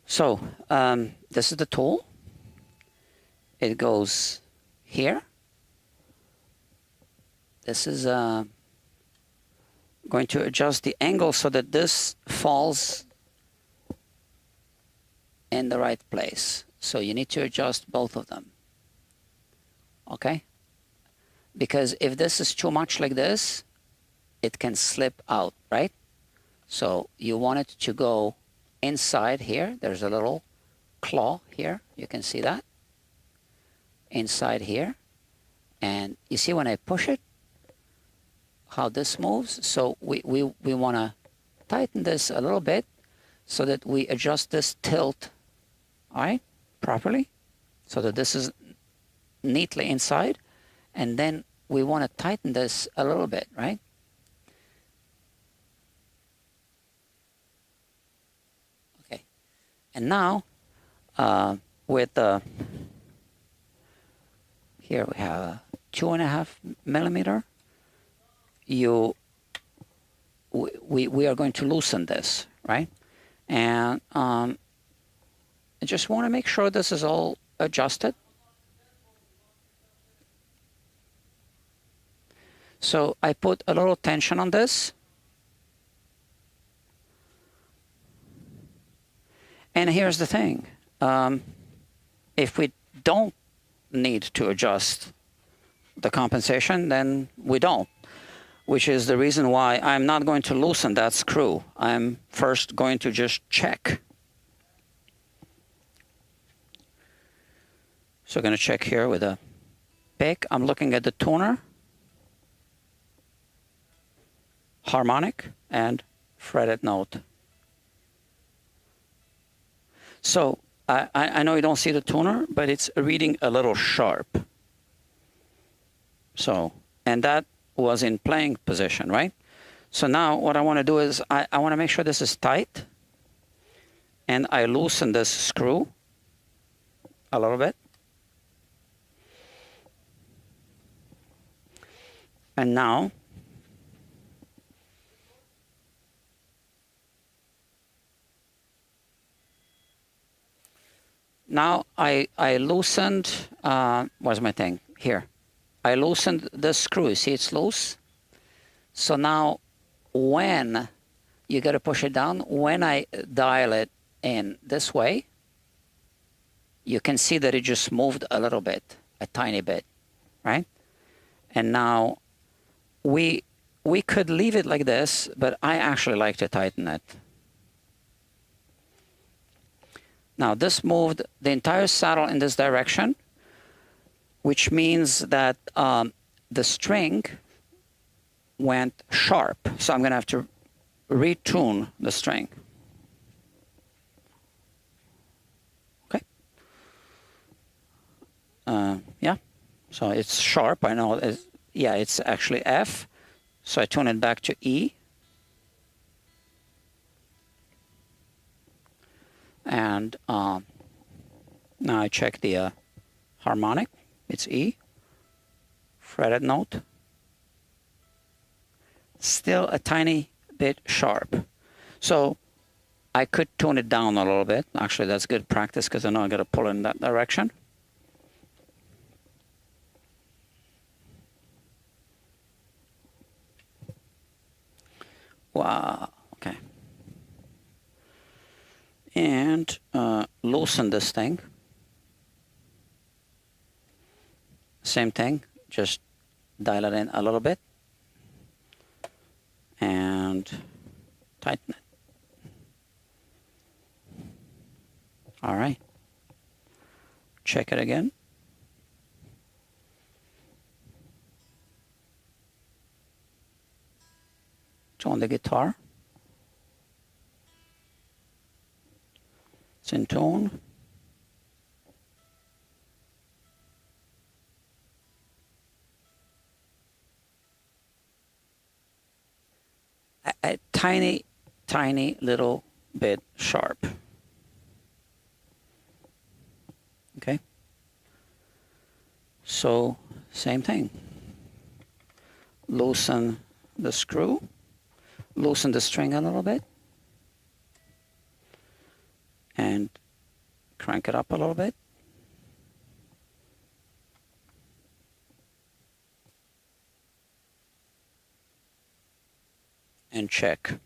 So this is the tool. It goes here. This is going to adjust the angle so that this falls in the right place. So you need to adjust both of them. Okay? Because if this is too much like this, it can slip out, right? So you want it to go inside here. There's a little claw here. You can see that. Inside here. And you see when I push it, how this moves? So we want to tighten this a little bit so that we adjust this tilt, all right, properly, so that this is neatly inside. And then we want to tighten this a little bit, right? Okay. And now with here we have a 2.5 millimeter. We are going to loosen this, right? And I just want to make sure this is all adjusted. So I put a little tension on this. And here's the thing. If we don't need to adjust the compensation, then we don't. Which is the reason why I'm not going to loosen that screw. I'm first going to just check. So I'm going to check here with a pick. I'm looking at the tuner, harmonic, and fretted note. So I know you don't see the tuner, but it's reading a little sharp. So, and that was in playing position, right? So now what I want to do is I want to make sure this is tight, and I loosen this screw a little bit. And now I loosened, where's my thing? Here. I loosened the screw. You see it's loose? So now when you got to push it down, when I dial it in this way, you can see that it just moved a little bit, a tiny bit, right? And now we could leave it like this, but I actually like to tighten it. Now this moved the entire saddle in this direction, which means that the string went sharp. So I'm going to have to retune the string. Okay. Yeah. So it's sharp. I know. Yeah, it's actually F. So I tune it back to E. And now I check the harmonic. It's E. Fretted note. Still a tiny bit sharp. So I could tune it down a little bit. Actually, that's good practice because I know I got to pull in that direction. Wow. Okay. And loosen this thing. Same thing, just dial it in a little bit and tighten it. All right. Check it again. Tone the guitar. It's in tone. tiny, tiny little bit sharp. Okay. So same thing. Loosen the screw, loosen the string a little bit, and crank it up a little bit. And check.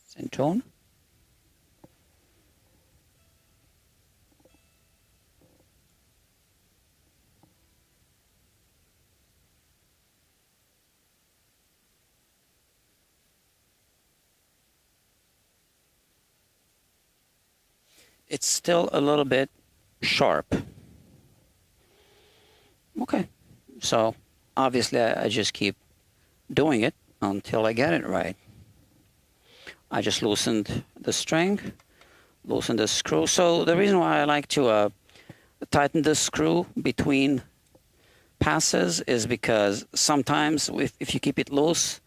It's in tune. It's still a little bit sharp. Okay, so obviously I just keep doing it until I get it right. I just loosened the string, loosened the screw. So the reason why I like to tighten the screw between passes is because sometimes if you keep it loose,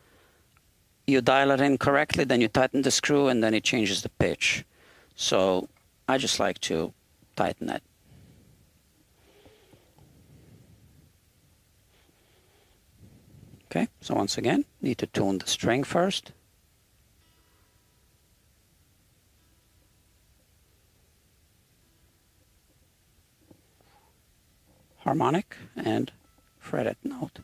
you dial it in correctly, then you tighten the screw and then it changes the pitch. So I just like to tighten it. Okay, so once again, need to tune the string first. Harmonic and fretted note.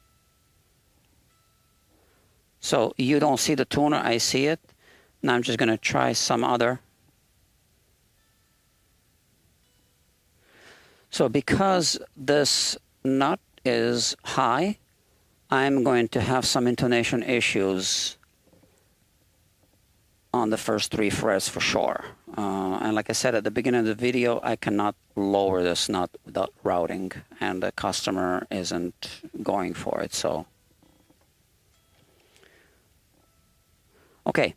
So you don't see the tuner, I see it. Now I'm just going to try some other. So because this nut is high, I'm going to have some intonation issues on the first 3 frets for sure. And like I said at the beginning of the video, I cannot lower this nut without routing, and the customer isn't going for it. So, okay,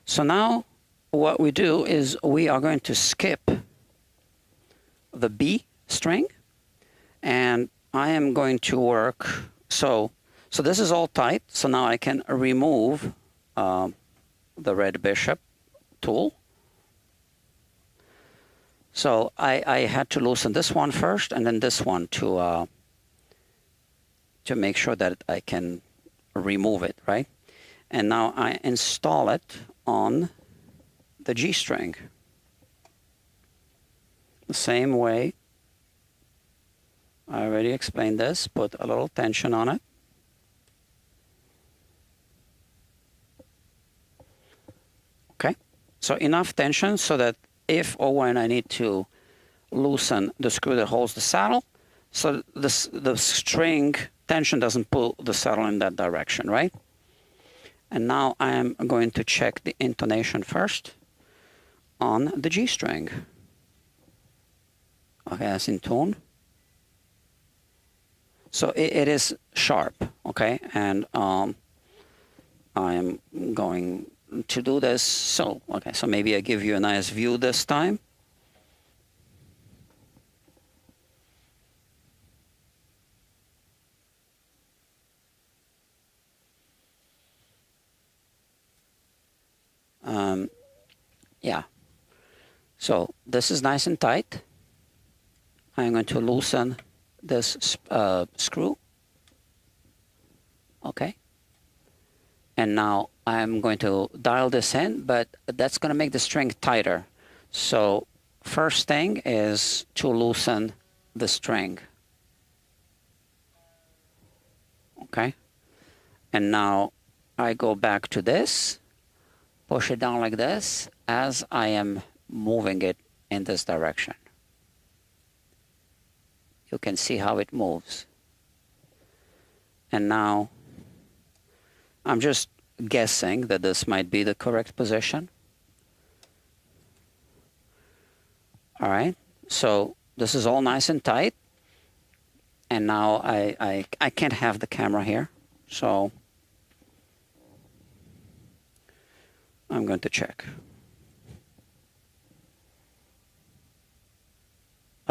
so now what we do is we are going to skip the B string, and I am going to work. So this is all tight. So now I can remove the red bishop tool. So I had to loosen this one first and then this one to make sure that I can remove it, right? And now I install it on the G string. The same way I already explained this, put a little tension on it. Okay, so enough tension so that if or when I need to loosen the screw that holds the saddle, so the string tension doesn't pull the saddle in that direction, right? And now I am going to check the intonation first on the G string. Okay, that's in tune. So it is sharp, okay? And I am going to do this. So, okay, so maybe I give you a nice view this time. Yeah. So this is nice and tight. I'm going to loosen this screw. Okay. And now I'm going to dial this in, but that's going to make the string tighter. So first thing is to loosen the string. Okay. And now I go back to this, push it down like this as I am moving it in this direction. You can see how it moves. And now I'm just guessing that this might be the correct position. All right, so this is all nice and tight. And now I can't have the camera here, so I'm going to check.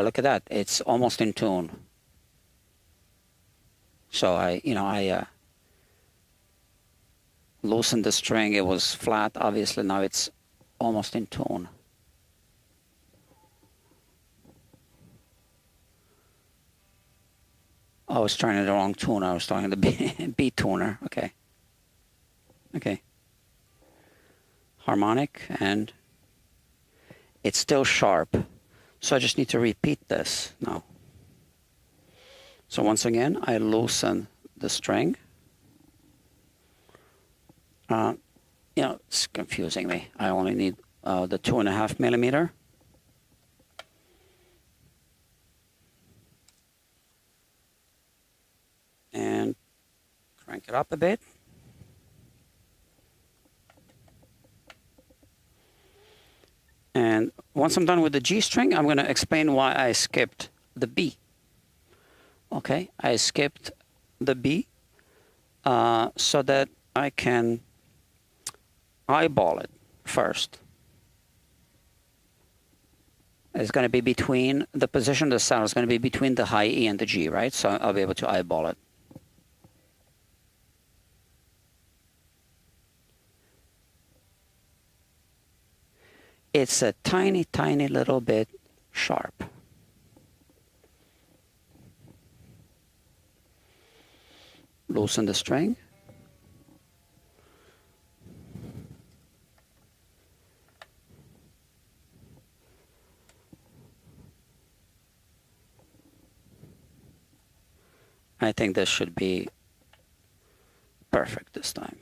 look at that. It's almost in tune. So I loosened the string. It was flat, obviously. Now it's almost in tune. I was trying the wrong tuner. I was trying the B tuner. Okay. Okay. Harmonic, and it's still sharp. So I just need to repeat this now. So once again, I loosen the string. It's confusing me. I only need the 2.5 millimeter. And crank it up a bit. And once I'm done with the G string, I'm going to explain why I skipped the B. Okay, I skipped the B so that I can eyeball it first. It's going to be between, the position of the sound is going to be between the high E and the G, right? So I'll be able to eyeball it. It's a tiny, tiny little bit sharp. Loosen the string. I think this should be perfect this time.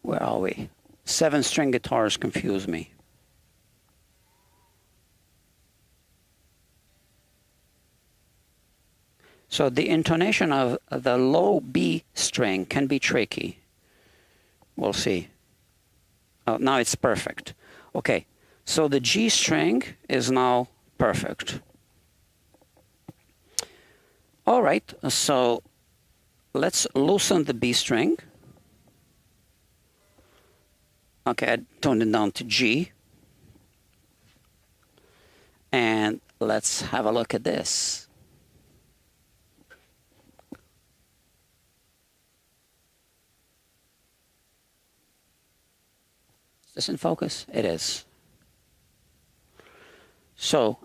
Where are we? 7-string guitars confuse me. So the intonation of the low B string can be tricky. We'll see. Oh, now it's perfect. Okay, so the G string is now perfect. All right, so let's loosen the B string. Okay, I toned it down to G. And let's have a look at this. Is this in focus? It is. So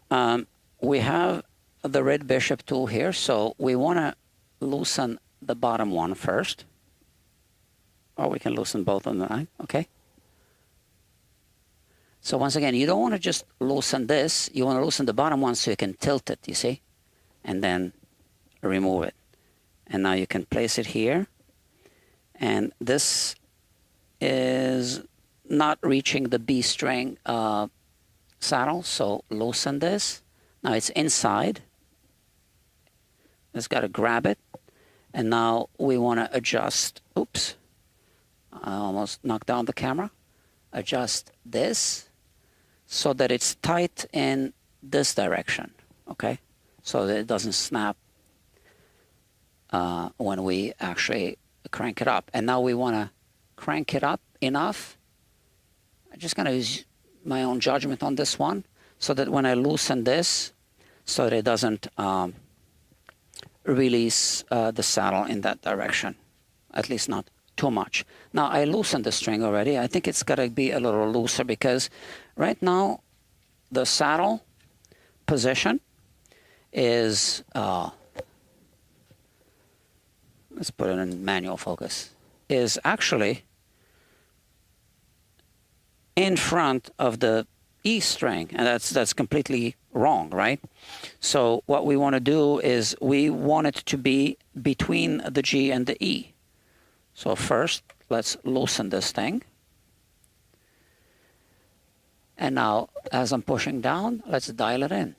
we have the red bishop tool here, so we want to loosen the bottom one first. Or we can loosen both of them, okay? So once again, you don't want to just loosen this. You want to loosen the bottom one so you can tilt it, you see? And then remove it. And now you can place it here. And this is not reaching the B string saddle, so loosen this. Now it's inside. It's got to grab it. And now we want to adjust. Oops. I almost knocked down the camera. Adjust this so that it's tight in this direction, okay? So that it doesn't snap when we actually crank it up. And now we want to crank it up enough. I'm just going to use my own judgment on this one so that when I loosen this, so that it doesn't release the saddle in that direction, at least not too much. Now I loosened the string already. I think it's got to be a little looser because right now the saddle position is, let's put it in manual focus, is actually in front of the E string, and that's completely wrong, right? So what we want to do is we want it to be between the G and the E. So first, let's loosen this thing. And now, as I'm pushing down, let's dial it in.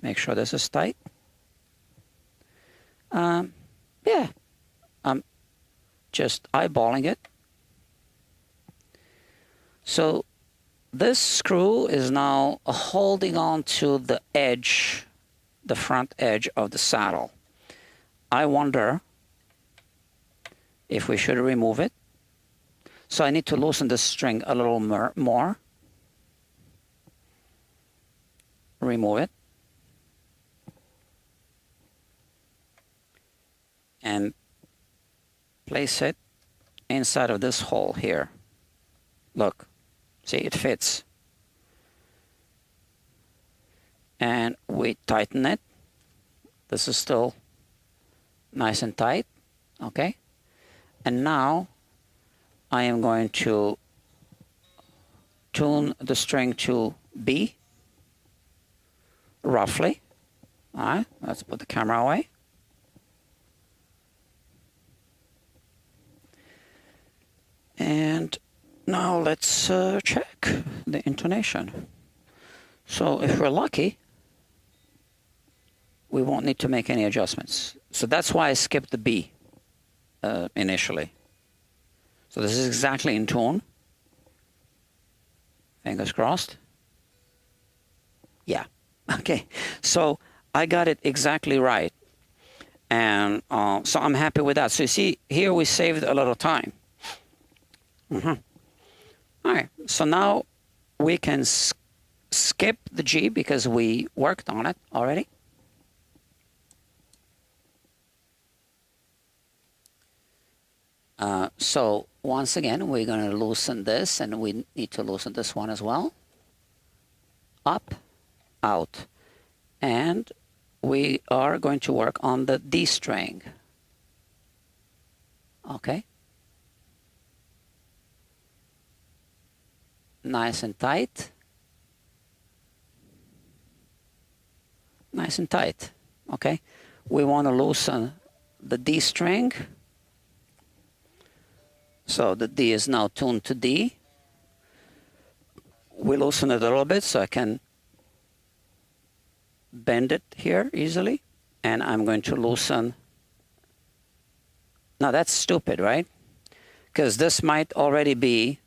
Make sure this is tight. Yeah, I'm just eyeballing it. So this screw is now holding on to the edge, the front edge of the saddle. I wonder if we should remove it. So I need to loosen this string a little more. Remove it. And place it inside of this hole here. Look, see, it fits. And we tighten it. This is still nice and tight, okay? And now I am going to tune the string to B, roughly. All right, let's put the camera away. And now let's check the intonation. So if we're lucky, we won't need to make any adjustments. So that's why I skipped the B initially. So this is exactly in tune. Fingers crossed. Yeah, okay. So I got it exactly right. And so I'm happy with that. So you see, here we saved a little time. All right, so now we can skip the G because we worked on it already. So once again, we're going to loosen this, and we need to loosen this one as well. Up, out. And we are going to work on the D string. Okay. Nice and tight. Nice and tight. Okay. We want to loosen the D string. So the D is now tuned to D. We loosen it a little bit so I can bend it here easily. And I'm going to loosen. Now that's stupid, right? Because this might already be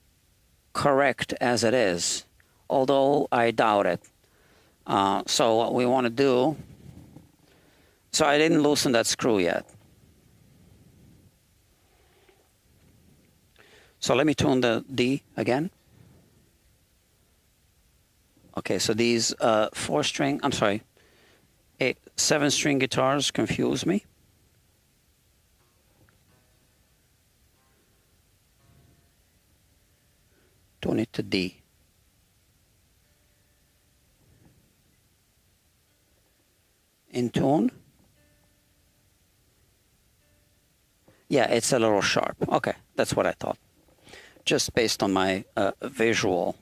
correct as it is, although I doubt it. So what we want to do, so I didn't loosen that screw yet. So let me tune the D again. Okay, so these 7-string guitars confuse me. Tune it to D. In tune. Yeah, it's a little sharp. Okay, that's what I thought. Just based on my visual.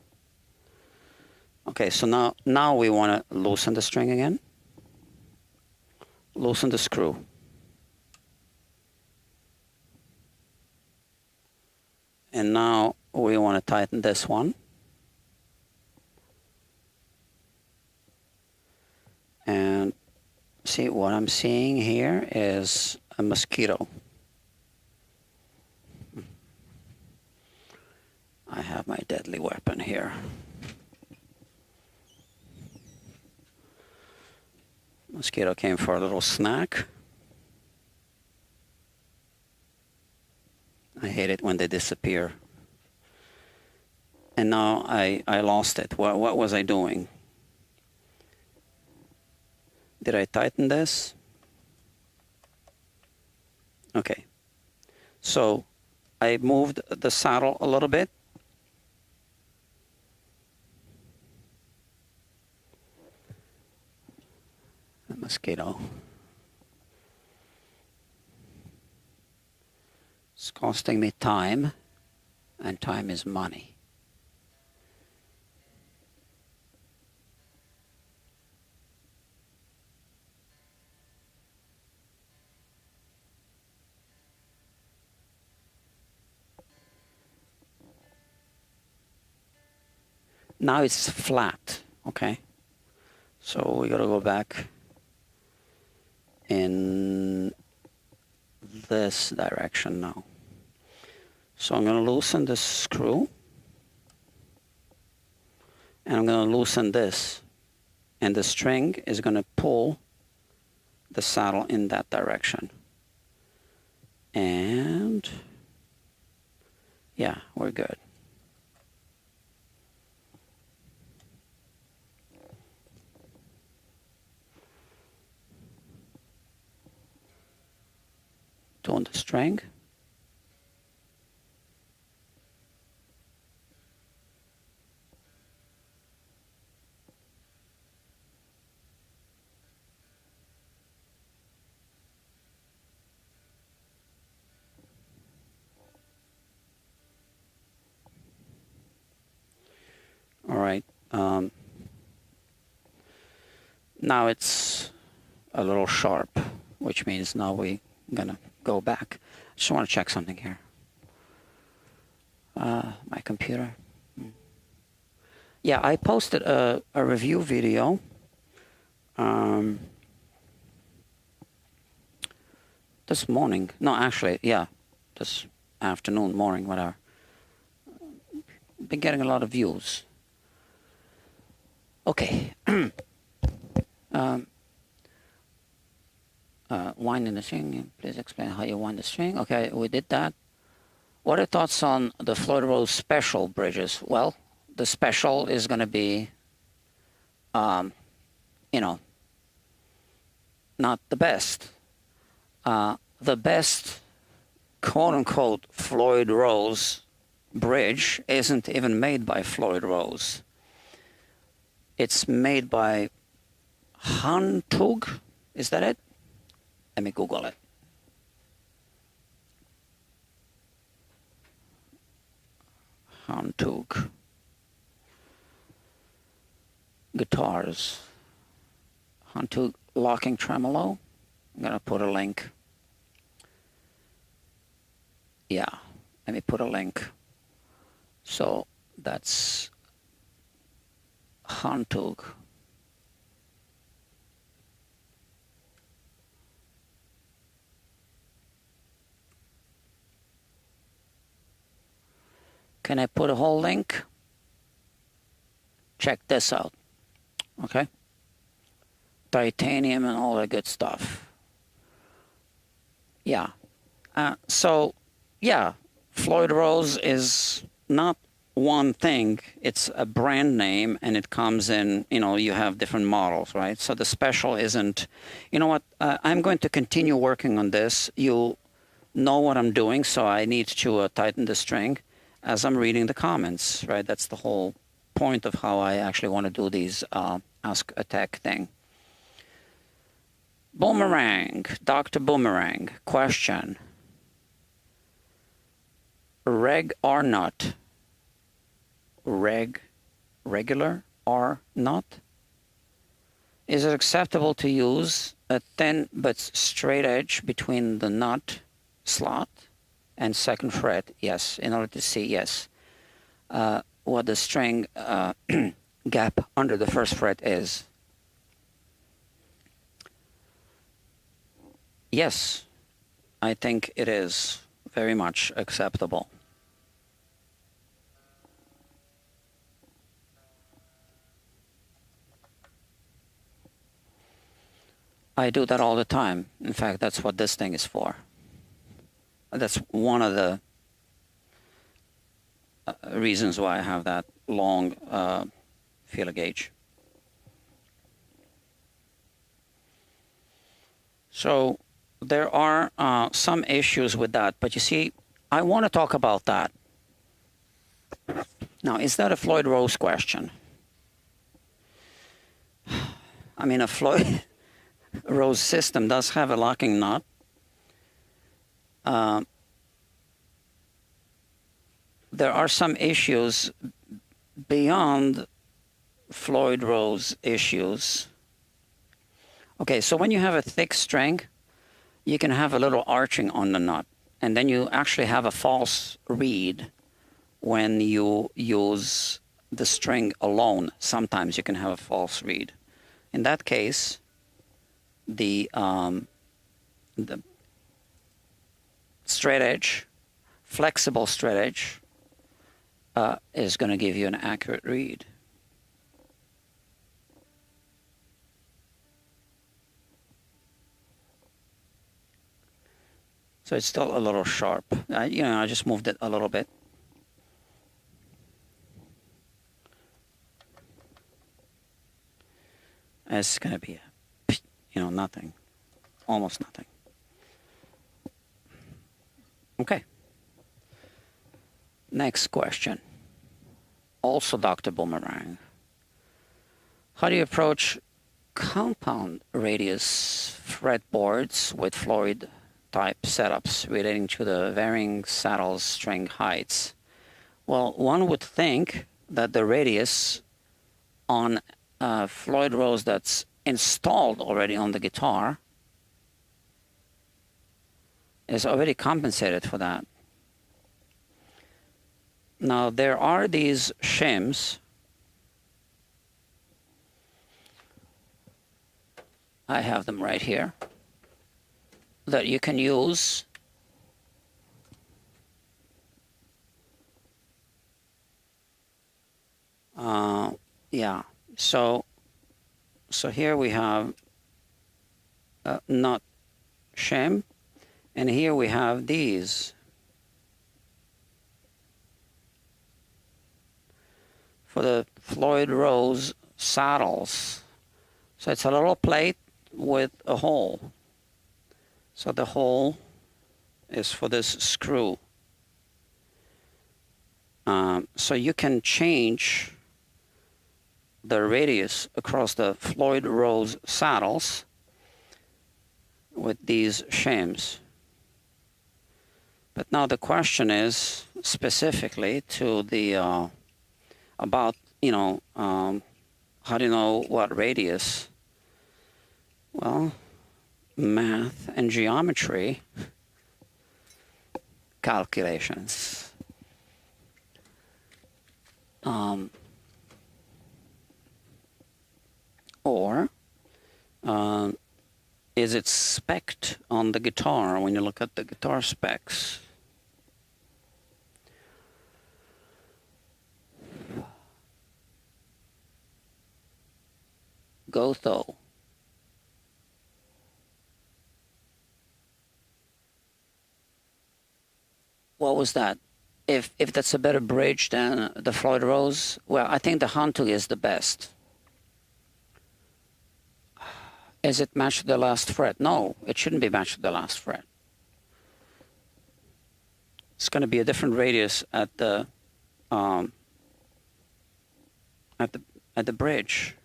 Okay, so now we want to loosen the string again. Loosen the screw. And now we want to tighten this one. And see, what I'm seeing here is a mosquito. I have my deadly weapon here. Mosquito came for a little snack. I hate it when they disappear. And now I lost it. What was I doing? Did I tighten this? Okay. So I moved the saddle a little bit. A mosquito. It's costing me time, and time is money. Now it's flat, okay? So we gotta go back in this direction now. So I'm gonna loosen this screw. and I'm going to loosen this, and the string is going to pull the saddle in that direction. And yeah, we're good. Tone the string. All right. Now it's a little sharp, which means now we're gonna go back. I just want to check something here. My computer. Yeah, I posted a review video. This morning. No, actually, yeah, this afternoon, morning, whatever. Been getting a lot of views. Okay. Winding the string. Please explain how you wind the string. Okay, we did that. What are your thoughts on the Floyd Rose special bridges? Well, the special is going to be, you know, not the best. The best, quote-unquote, Floyd Rose bridge isn't even made by Floyd Rose. It's made by Hantug. Is that it? Let me Google it. Hantug. Guitars. Hantug locking tremolo. I'm going to put a link. Yeah, let me put a link. So that's Hantug. Can I put a whole link? Check this out. Okay. Titanium and all that good stuff. Yeah. So, yeah, Floyd Rose is not one thing. It's a brand name, and it comes in, you know, you have different models, right? So the special isn't, you know what, I'm going to continue working on this. You know what I'm doing, so I need to tighten the string as I'm reading the comments, right? That's the whole point of how I actually want to do these Ask a Tech thing. Boomerang, Dr. Boomerang, question. Reg or not? Regular or not? Is it acceptable to use a thin but straight edge between the nut slot and second fret? Yes, in order to see, yes, what the string gap under the first fret is. Yes, I think it is very much acceptable. I do that all the time. In fact, that's what this thing is for. That's one of the reasons why I have that long feeler gauge. So there are some issues with that, but you see, I want to talk about that. Now, is that a Floyd Rose question? I mean, a Floyd Rose system does have a locking nut. There are some issues beyond Floyd Rose issues. Okay, so when you have a thick string, you can have a little arching on the nut, and then you actually have a false reed when you use the string alone. Sometimes you can have a false reed. In that case, the straight edge, flexible straight edge, is going to give you an accurate read. So it's still a little sharp. I just moved it a little bit. It's going to be, nothing. Almost nothing. Okay. Next question. Also Dr. Boomerang. How do you approach compound radius fretboards with Floyd type setups relating to the varying saddle string heights? Well, one would think that the radius on Floyd Rose that's installed already on the guitar is already compensated for that. Now there are these shims. I have them right here that you can use yeah, so here we have nut shim, and here we have these for the Floyd Rose saddles. So it's a little plate with a hole. So the hole is for this screw. So you can change the radius across the Floyd Rose saddles with these shims. But now the question is specifically to the about how do you know what radius? Well, math and geometry calculations. Or is it spec'd on the guitar when you look at the guitar specs? Gotho. What was that? If that's a better bridge than the Floyd Rose, well, I think the Huntug is the best. Is it matched to the last fret? No, it shouldn't be matched to the last fret. It's going to be a different radius at the bridge.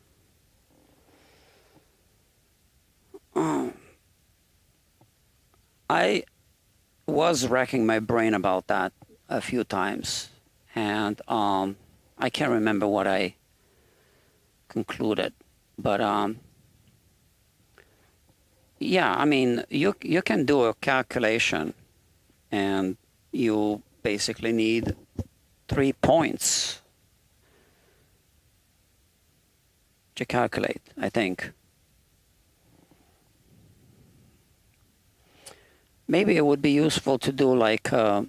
I was racking my brain about that a few times, and I can't remember what I concluded, but yeah, I mean, you can do a calculation, and you basically need 3 points to calculate, I think. Maybe it would be useful to do like a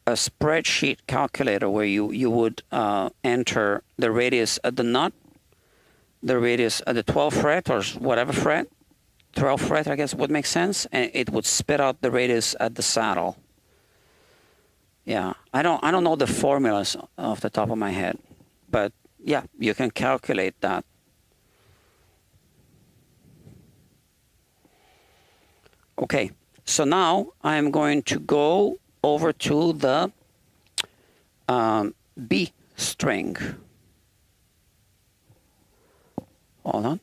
spreadsheet calculator where you would enter the radius at the nut, the radius at the 12th fret or whatever fret, 12th fret I guess would make sense, and it would spit out the radius at the saddle. Yeah, I don't know the formulas off the top of my head, but yeah, you can calculate that. Okay, so now I'm going to go over to the B string. Hold on.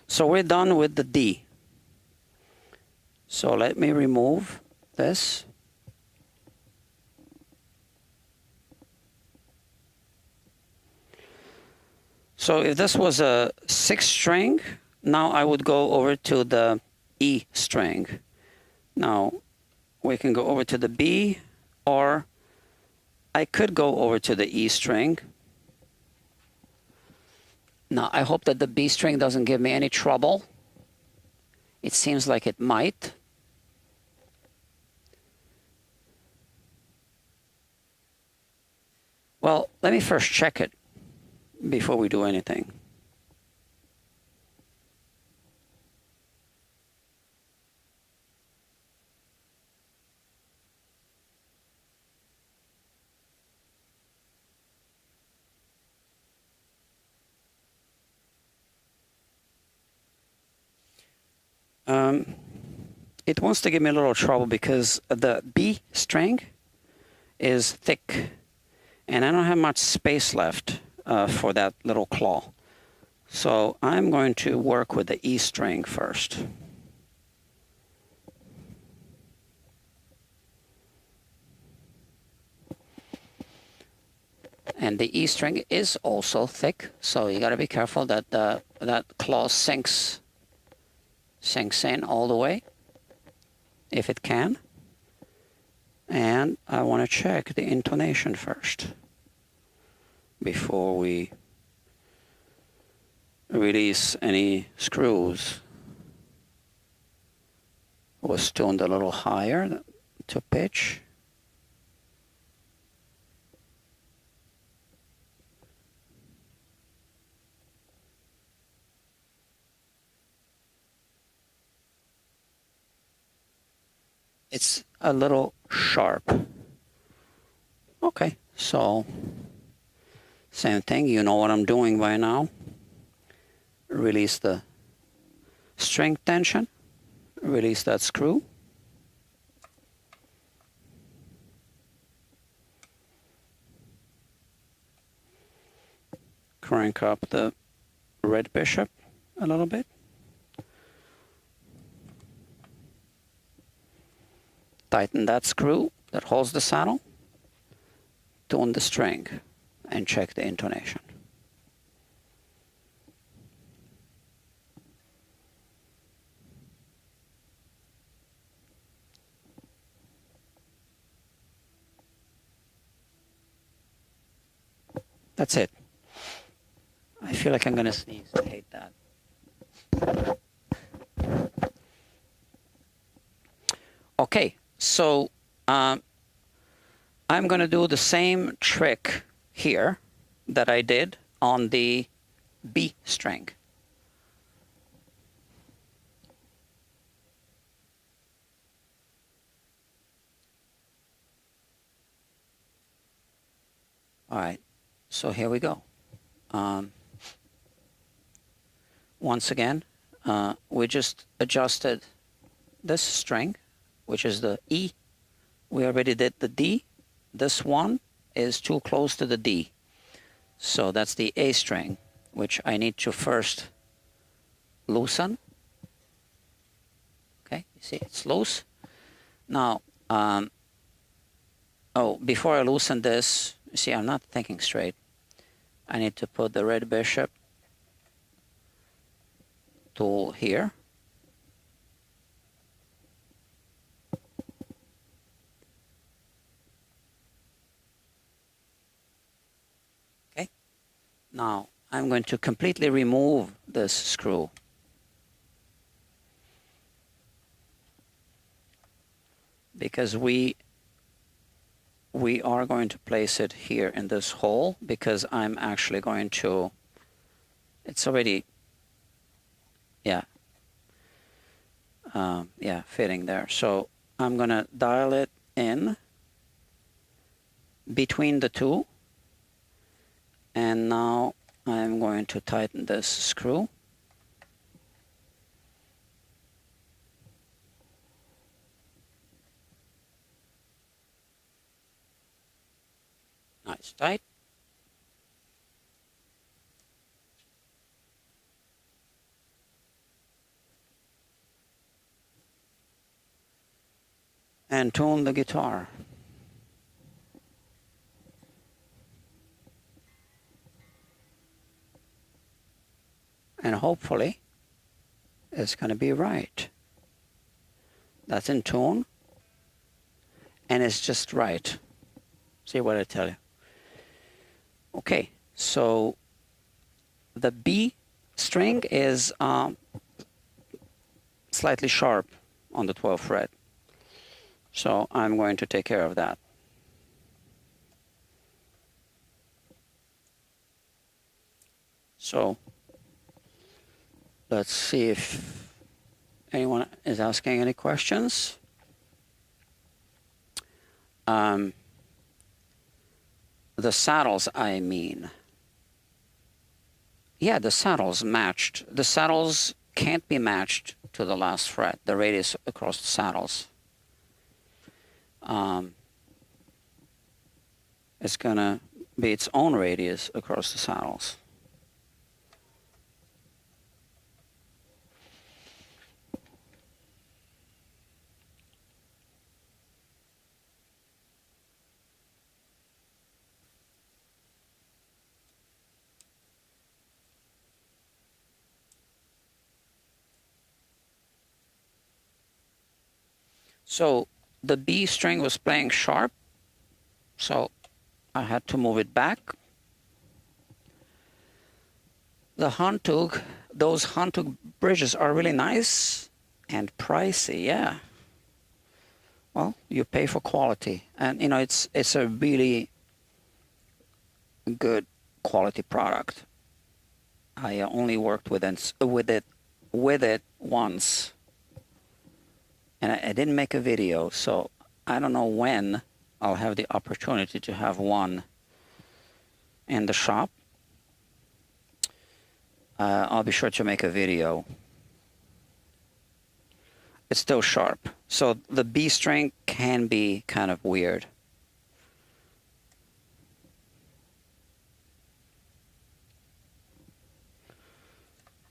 So we're done with the D. So let me remove this. So if this was a 6th string, now I would go over to the E string. Now we can go over to the B, or I could go over to the E string. Now I hope that the B string doesn't give me any trouble. It seems like it might. Well, let me first check it before we do anything. it wants to give me a little trouble because the B string is thick, and I don't have much space left for that little claw. So I'm going to work with the E string first. And the E string is also thick, so you got to be careful that that claw sinks in all the way, if it can. And I want to check the intonation first before we release any screws. It was tuned a little higher to pitch. It's a little sharp. Okay, so same thing, you know what I'm doing by now. Release the string tension, release that screw. Crank up the red bishop a little bit. Tighten that screw that holds the saddle, tune the string, and check the intonation. That's it. I feel like I'm going to sneeze. I hate that. Okay. So I'm going to do the same trick here that I did on the B string. All right, so here we go. Once again, we just adjusted this string, which is the E. We already did the D. This one is too close to the D. So that's the A string, which I need to first loosen. Okay, you see it's loose. Now, before I loosen this, you see I'm not thinking straight. I need to put the red bishop tool here. Now, I'm going to completely remove this screw. Because we are going to place it here in this hole, because I'm actually going to, it's already, fitting there. So I'm going to dial it in between the two. And now I'm going to tighten this screw. Nice, tight. And tune the guitar. And hopefully it's going to be right. That's in tune, and it's just right. See what I tell you. Okay, so the B string is slightly sharp on the 12th fret. So I'm going to take care of that. So let's see if anyone is asking any questions. The saddles, I mean. Yeah, the saddles matched. The saddles can't be matched to the last fret, the radius across the saddles. It's going to be its own radius across the saddles. So the B string was playing sharp, so I had to move it back. The Handtug, those Handtug bridges are really nice and pricey, yeah. Well, you pay for quality, and you know it's a really good quality product. I only worked with it once, and I didn't make a video, so I don't know when I'll have the opportunity to have one in the shop. I'll be sure to make a video. It's still sharp, so the B string can be kind of weird.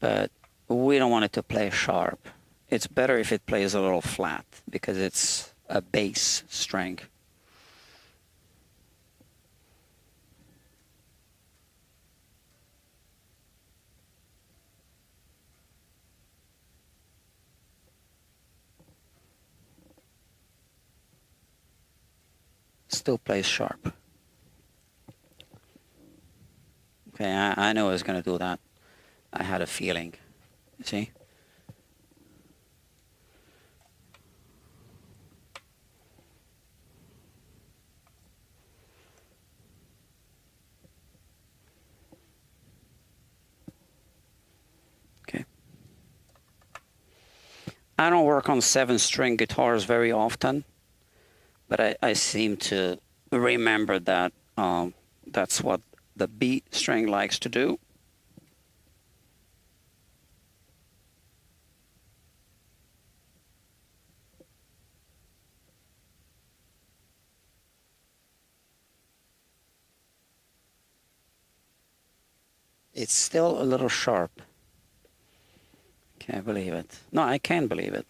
But we don't want it to play sharp. It's better if it plays a little flat because it's a bass string. Still plays sharp. Okay, I knew I was going to do that. I had a feeling. See? Okay. I don't work on 7-string guitars very often, but I seem to remember that that's what the B string likes to do. It's still a little sharp. Can't believe it. No, I can believe it.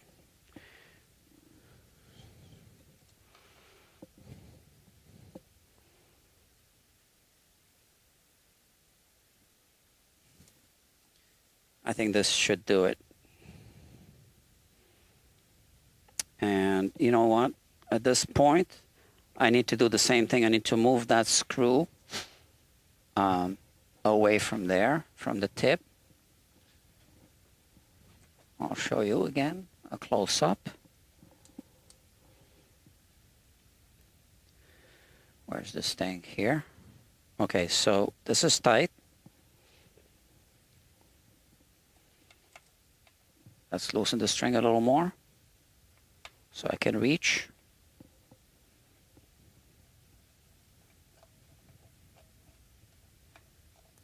I think this should do it. And you know what? At this point, I need to do the same thing. I need to move that screw away from there, from the tip. I'll show you again, a close-up. Where's this thing? Here. Okay, so this is tight. Let's loosen the string a little more so I can reach.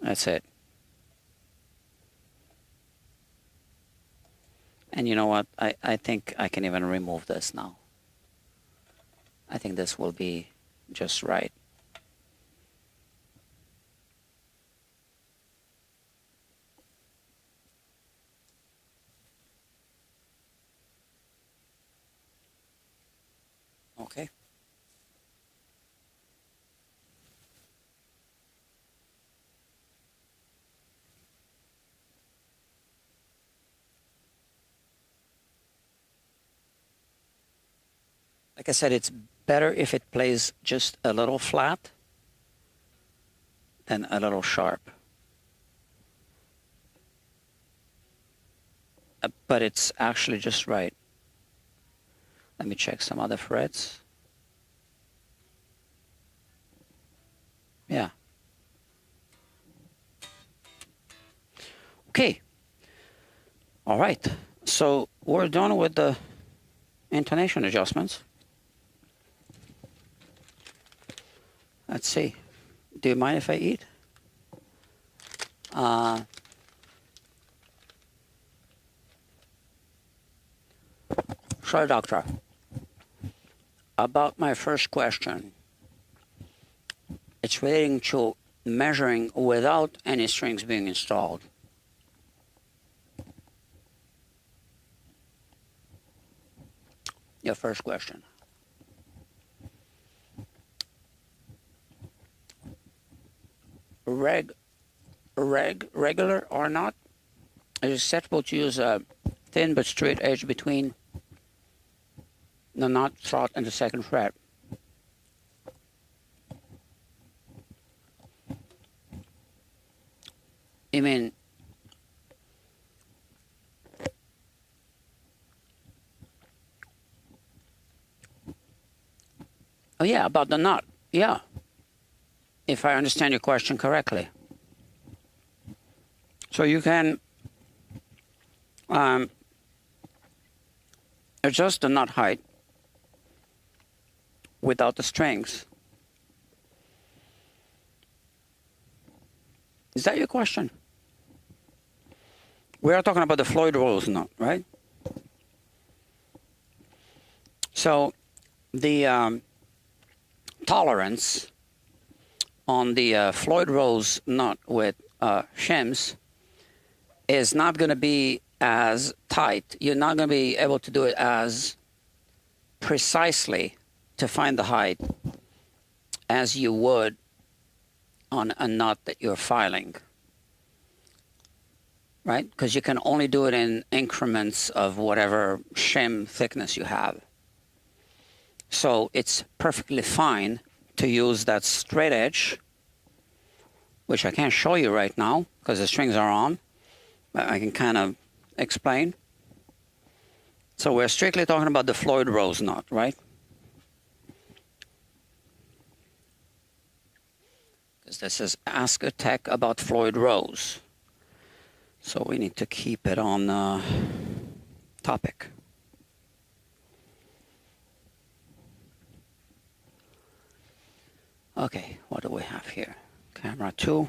That's it. And you know what? I think I can even remove this now. I think this will be just right. Okay. Like I said, it's better if it plays just a little flat than a little sharp. But it's actually just right. Let me check some other frets. Yeah. Okay. All right. So we're done with the intonation adjustments. Let's see. Do you mind if I eat? So, doctor, about my first question, it's relating to measuring without any strings being installed. Your first question. Regular or not, it is acceptable to use a thin but straight edge between the knot slot and the second fret. You mean oh yeah, about the knot. Yeah. If I understand your question correctly. So you can adjust the knot height without the strings. Is that your question? We are talking about the Floyd Rose knot, right? So the tolerance on the Floyd Rose knot with shims is not going to be as tight. You're not going to be able to do it as precisely to find the height as you would on a knot that you're filing, right? Because you can only do it in increments of whatever shim thickness you have. So it's perfectly fine to use that straight edge, which I can't show you right now because the strings are on, but I can kind of explain. So we're strictly talking about the Floyd Rose knot, right? Because this is Ask a Tech about Floyd Rose. So we need to keep it on topic. Okay, what do we have here? Camera 2.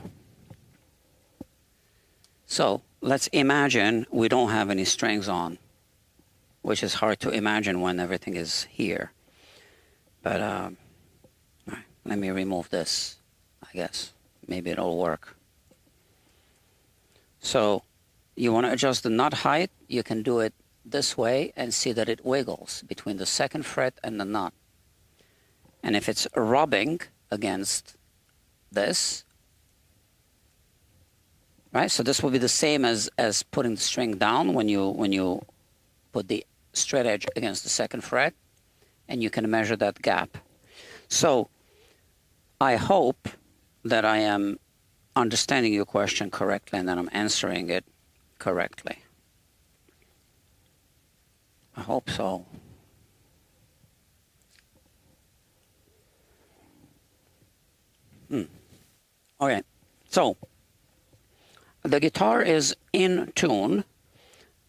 So let's imagine we don't have any strings on, which is hard to imagine when everything is here. But all right, let me remove this, I guess. Maybe it'll work. So you want to adjust the knot height, you can do it this way and see that it wiggles between the second fret and the knot. And if it's rubbing against this, right? So this will be the same as putting the string down when you put the straight edge against the second fret, and you can measure that gap. So I hope that I am understanding your question correctly and that I'm answering it correctly. I hope so. Okay, so the guitar is in tune.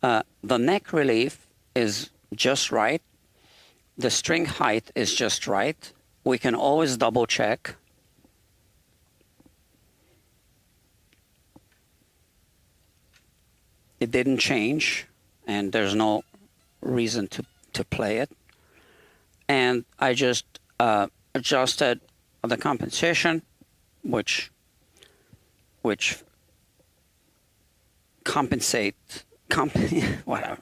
The neck relief is just right. The string height is just right. We can always double check. It didn't change, and there's no reason to play it. And I just adjusted the compensation, which compensate whatever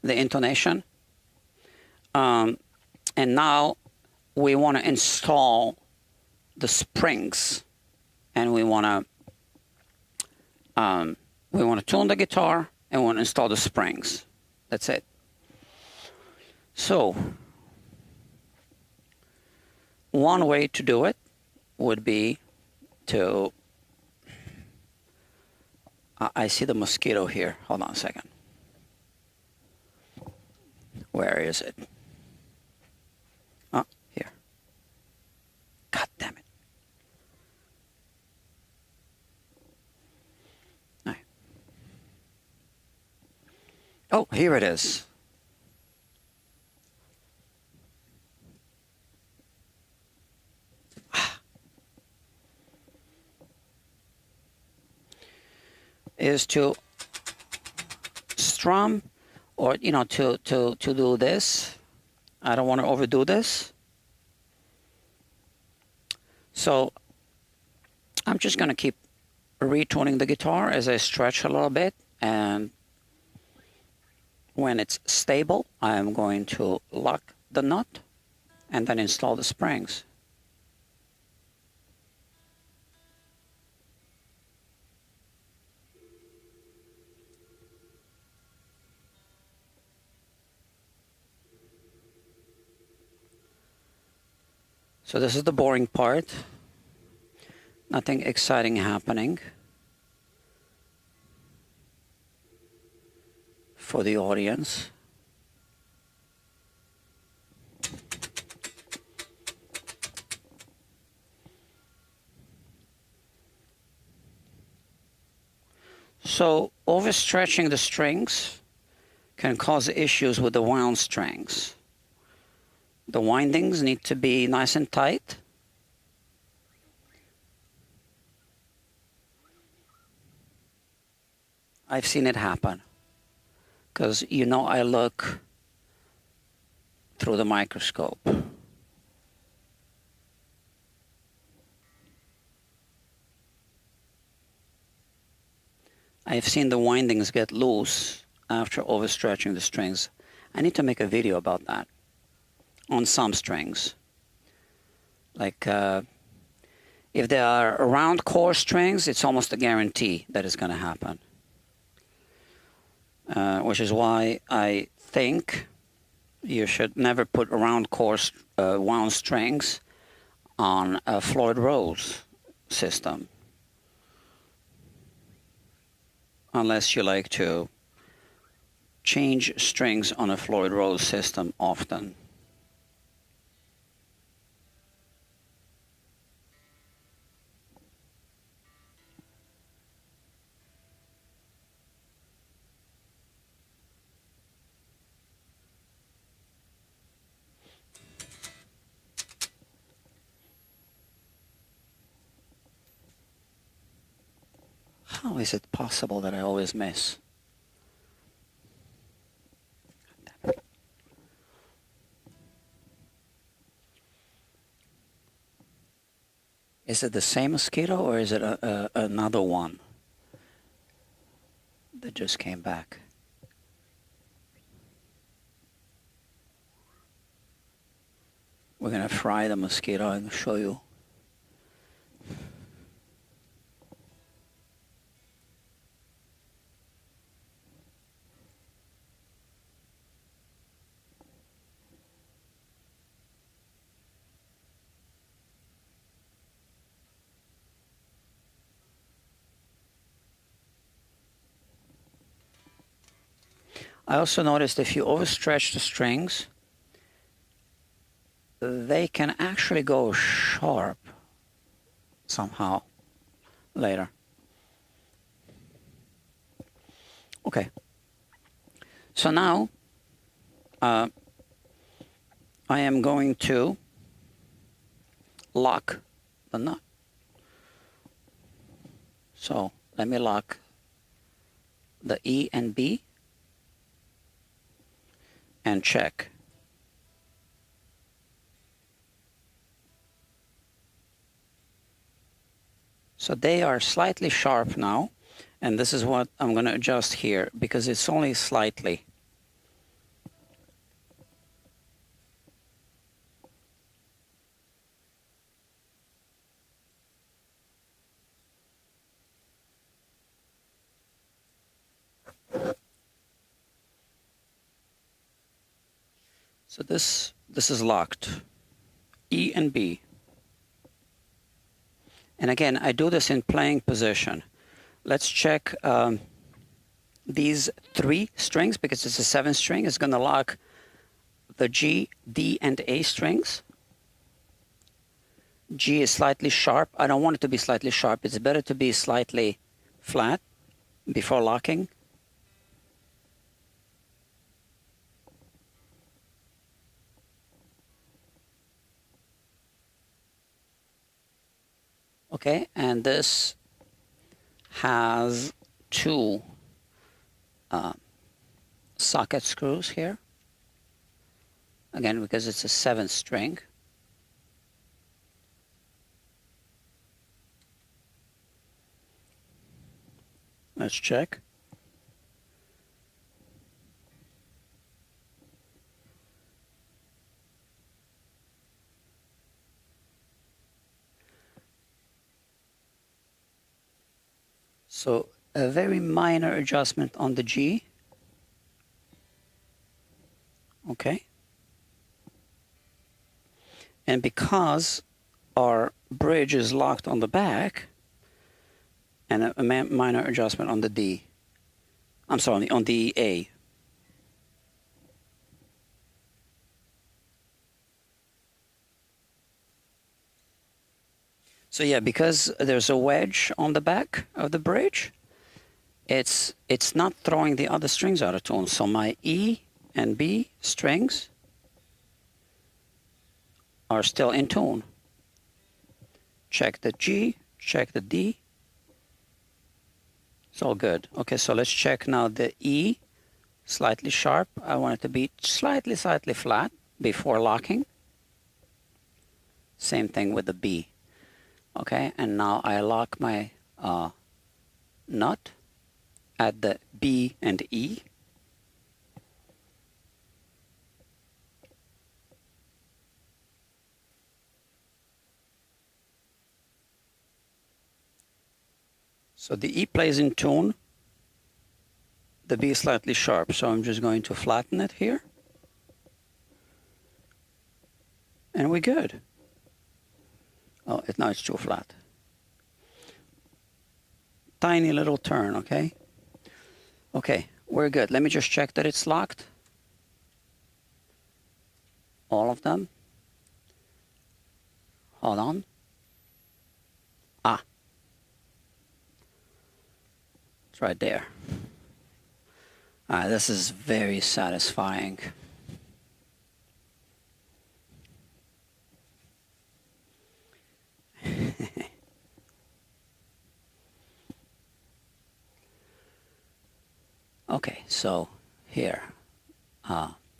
the intonation. And now we want to install the springs, and we want to tune the guitar, and we want to install the springs. That's it. So one way to do it would be to, I see the mosquito here. Hold on a second. Where is it? Oh, here. God damn it. All right. Oh, here it is. Is to strum or to do this. I don't want to overdo this. So I'm just going to keep retuning the guitar as I stretch a little bit, and when it's stable, I'm going to lock the nut and then install the springs. So this is the boring part. Nothing exciting happening for the audience. So overstretching the strings can cause issues with the wound strings. The windings need to be nice and tight. I've seen it happen because I look through the microscope. I've seen the windings get loose after overstretching the strings. I need to make a video about that on some strings. Like if they are round core strings, it's almost a guarantee that it's going to happen. Which is why I think you should never put round core wound strings on a Floyd Rose system, unless you like to change strings on a Floyd Rose system often. How is it possible that I always miss? Is it the same mosquito or is it another one that just came back? We're going to fry the mosquito and show you. I also noticed if you overstretch the strings, they can actually go sharp somehow later. Okay. So now I am going to lock the nut. So let me lock the E and B and check. So they are slightly sharp now, and this is what I'm going to adjust here because it's only slightly. So this is locked, E and B. And again, I do this in playing position. Let's check these 3 strings because it's a 7 string. It's going to lock the G, D, and A strings. G is slightly sharp. I don't want it to be slightly sharp. It's better to be slightly flat before locking. Okay, and this has 2 socket screws here. Again, because it's a 7-string. Let's check. So a very minor adjustment on the G. Okay. And because our bridge is locked on the back, and a minor adjustment on the D. I'm sorry, on the A. So yeah, because there's a wedge on the back of the bridge, it's not throwing the other strings out of tune. So my E and B strings are still in tune. Check the G, check the D. It's all good. Okay, so let's check now the E, slightly sharp. I want it to be slightly flat before locking. Same thing with the B. Okay, and now I lock my nut at the B and E. So the E plays in tune, the B is slightly sharp, so I'm just going to flatten it here. And we're good. Oh, now it's too flat. Tiny little turn, okay? Okay, we're good. Let me just check that it's locked. All of them. Hold on. Ah. It's right there. This is very satisfying. Okay, so here,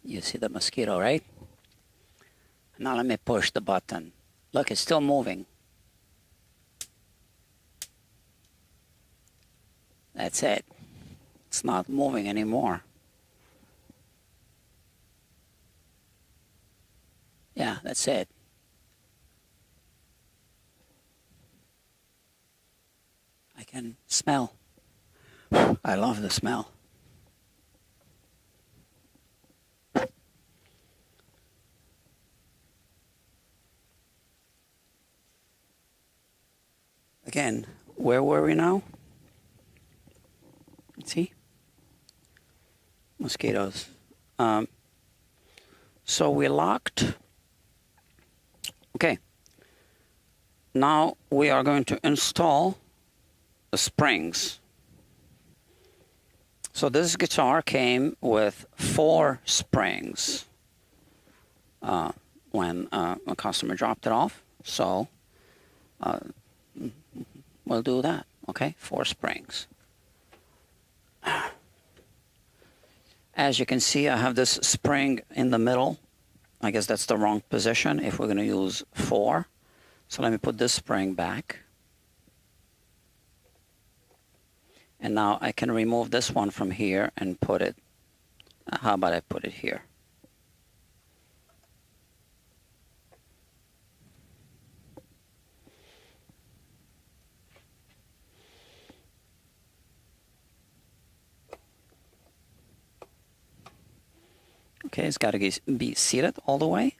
you see the mosquito, right? Now let me push the button. Look, it's still moving. That's it. It's not moving anymore. Yeah, that's it. I can smell. I love the smell. Again, where were we now? Let's see. Mosquitoes. So we locked. Okay. Now we are going to install the springs. So this guitar came with 4 springs when a customer dropped it off. So we'll do that. Okay, 4 springs. As you can see, I have this spring in the middle. I guess that's the wrong position if we're going to use 4. So let me put this spring back. And now I can remove this one from here and put it, how about I put it here? Okay, it's got to be seated all the way.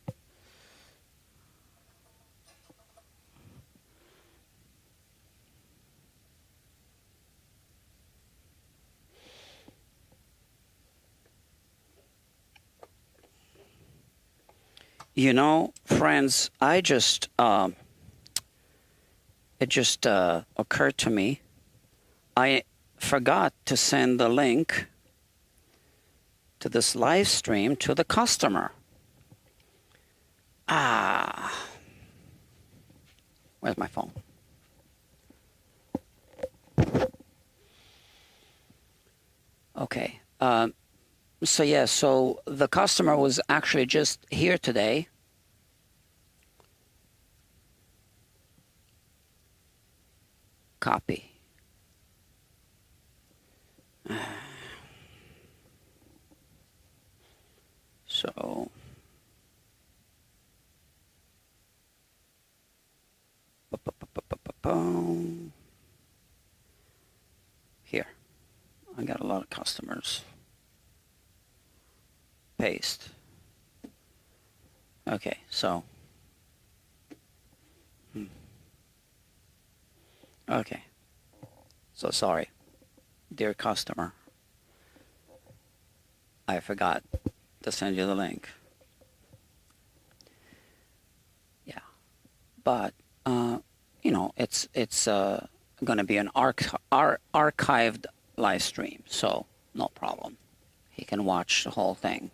You know, friends, it just occurred to me, I forgot to send the link to this live stream to the customer. Where's my phone? Okay. So yeah, so the customer was actually just here today. Copy. So here, I got a lot of customers. Paste. Okay, so okay, so sorry, dear customer, I forgot to send you the link. Yeah, but you know, it's going to be an archived live stream, so no problem. He can watch the whole thing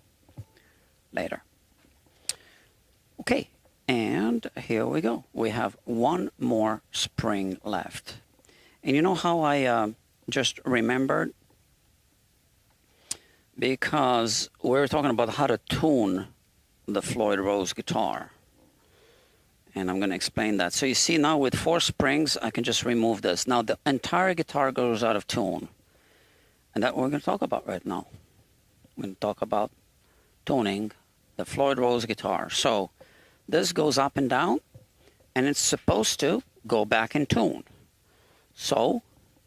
later. Okay, and here we go. We have one more spring left. And you know how I just remembered? Because we were talking about how to tune the Floyd Rose guitar. And I'm going to explain that. So you see now with 4 springs, I can just remove this. Now the entire guitar goes out of tune. And that we're going to talk about right now. We're going to talk about tuning the Floyd Rose guitar. So this goes up and down, and it's supposed to go back in tune. So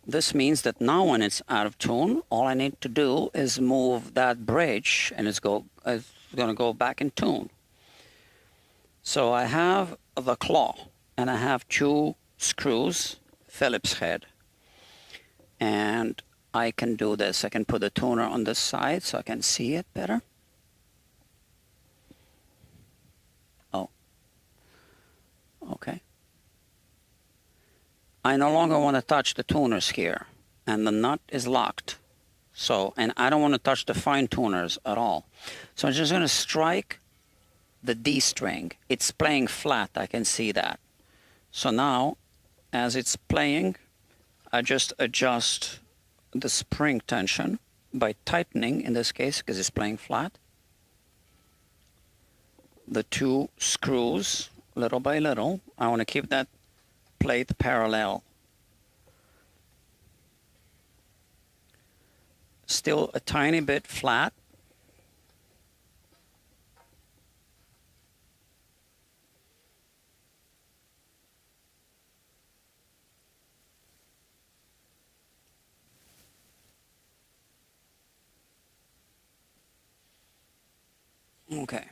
this means that now when it's out of tune, all I need to do is move that bridge, and it's going to go back in tune. So I have the claw, and I have 2 screws, Phillips head, and I can do this. I can put the tuner on this side so I can see it better. Oh, okay. I no longer want to touch the tuners here, and the nut is locked. So, and I don't want to touch the fine tuners at all. So I'm just going to strike the D string. It's playing flat, I can see that. So now, as it's playing, I just adjust the spring tension by tightening, in this case, because it's playing flat, the 2 screws little by little. I want to keep that plate parallel. Still a tiny bit flat. Okay.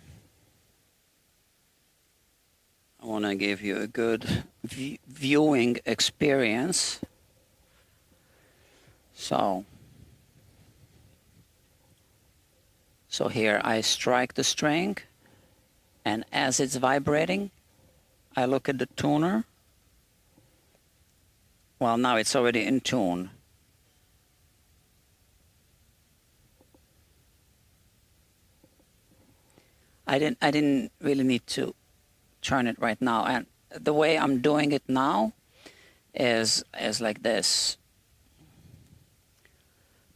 I want to give you a good viewing experience. So here I strike the string, and as it's vibrating, I look at the tuner. Well, now it's already in tune. I didn't really need to turn it right now, and the way I'm doing it now is like this.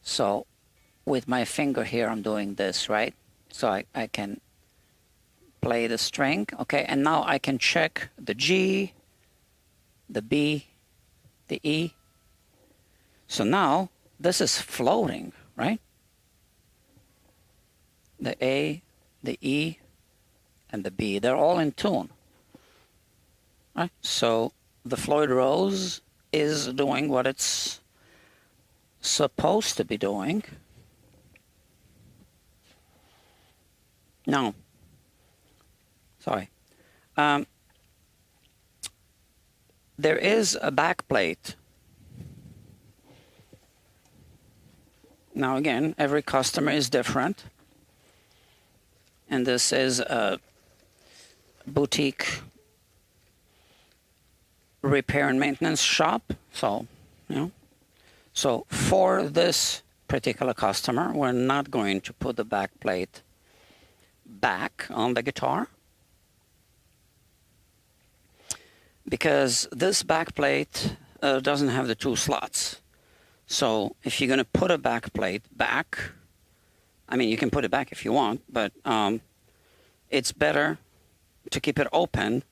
So with my finger here, I'm doing this, right? So I can play the string, okay, and now I can check the G, the B, the E. So now this is floating, right? The A, the E, and the B, they're all in tune. Right? So the Floyd Rose is doing what it's supposed to be doing. No. Sorry. There is a back plate. Now again, every customer is different. And this is a boutique repair and maintenance shop. So, you know, so for this particular customer, we're not going to put the back plate back on the guitar, because this back plate doesn't have the 2 slots. So if you're going to put a back plate back, I mean, you can put it back if you want, but it's better to keep it open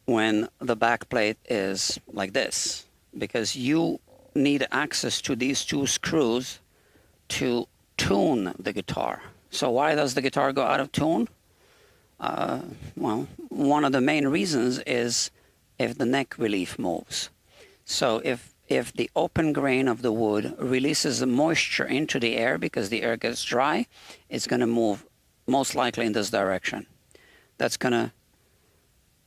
when the back plate is like this, because you need access to these two screws to tune the guitar. So why does the guitar go out of tune? Well, one of the main reasons is if the neck relief moves. So if the open grain of the wood releases the moisture into the air because the air gets dry, it's going to move most likely in this direction. That's going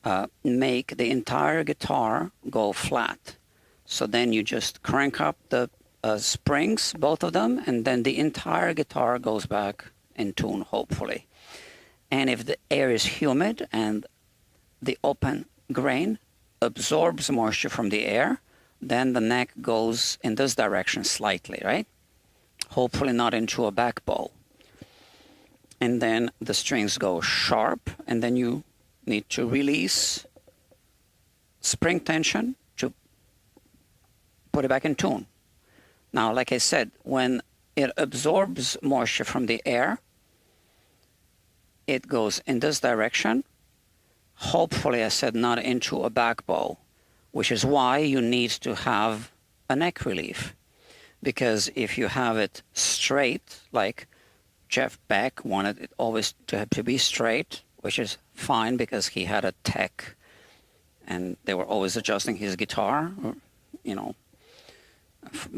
to make the entire guitar go flat. So then you just crank up the springs, both of them, and then the entire guitar goes back in tune, hopefully. And if the air is humid and the open grain absorbs moisture from the air, then the neck goes in this direction slightly, right? Hopefully not into a back bow. And then the strings go sharp, and then you need to release spring tension to put it back in tune. Now, like I said, when it absorbs moisture from the air, it goes in this direction. Hopefully, I said not into a back bow, which is why you need to have a neck relief. Because if you have it straight, like Jeff Beck wanted it always to have to be straight, which is fine because he had a tech and they were always adjusting his guitar, you know,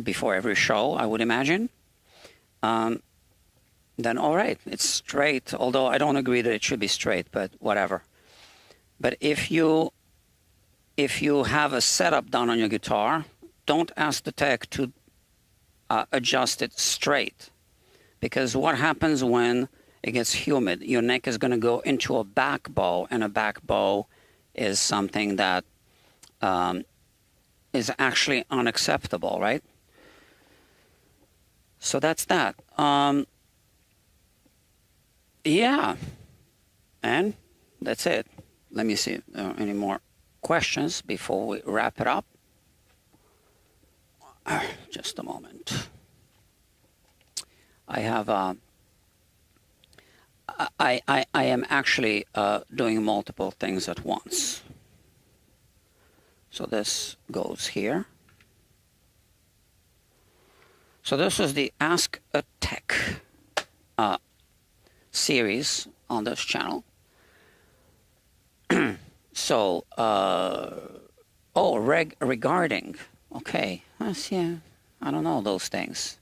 before every show, I would imagine. Then all right, it's straight, although I don't agree that it should be straight, but whatever. But if you have a setup done on your guitar, don't ask the tech to adjust it straight. Because what happens when it gets humid? Your neck is going to go into a back bow, and a back bow is something that is actually unacceptable, right? So that's that. Yeah, and that's it. Let me see if there are any more questions before we wrap it up. Just a moment. I have I am actually doing multiple things at once. So this goes here. So this is the Ask a Tech series on this channel. So, regarding, okay, yeah, I don't know those things.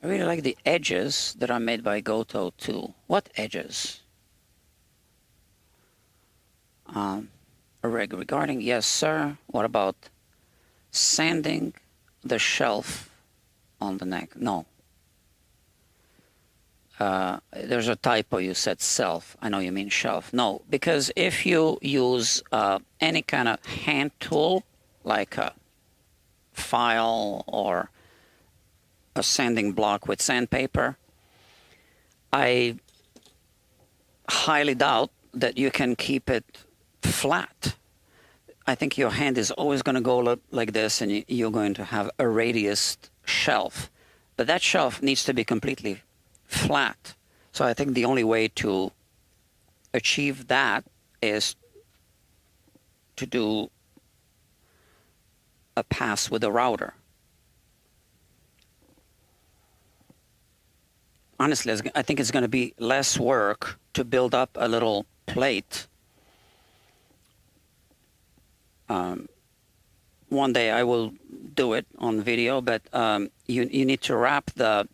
I really like the edges that are made by Goto too. What edges? Regarding, yes, sir. What about sanding the shelf on the neck? No. There's a typo. You said self. I know you mean shelf. No, because if you use any kind of hand tool, like a file or a sanding block with sandpaper, I highly doubt that you can keep it flat. I think your hand is always going to go like this, and you're going to have a radius shelf. But that shelf needs to be completely flat. So I think the only way to achieve that is to do a pass with a router. Honestly, I think it's going to be less work to build up a little plate. One day I will do it on video, but you need to wrap the...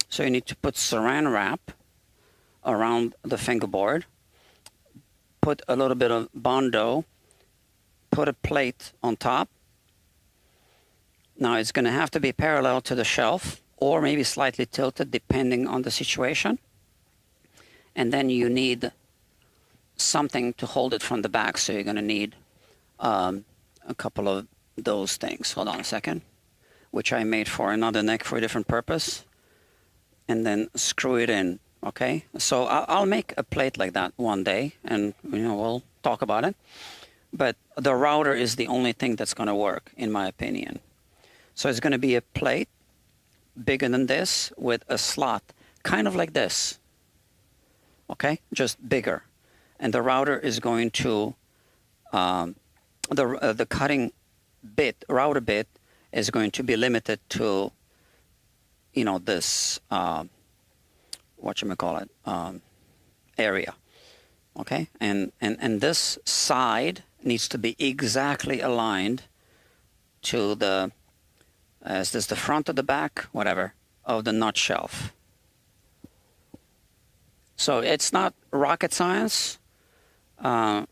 So you need to put saran wrap around the fingerboard, put a little bit of Bondo, put a plate on top. Now it's going to have to be parallel to the shelf or maybe slightly tilted depending on the situation. And then you need something to hold it from the back, so you're going to need a couple of those things. Hold on a second. Which I made for another neck for a different purpose. And then screw it in, okay? So I'll make a plate like that one day, and you know, talk about it. But the router is the only thing that's going to work, in my opinion. So it's going to be a plate bigger than this with a slot, kind of like this. Okay, just bigger. And the router is going to, the cutting bit, router bit, is going to be limited to, you know, this, whatchamacallit, area. Okay, and this side needs to be exactly aligned to the, is this the front or the back, whatever, of the nut shelf. So it's not rocket science, but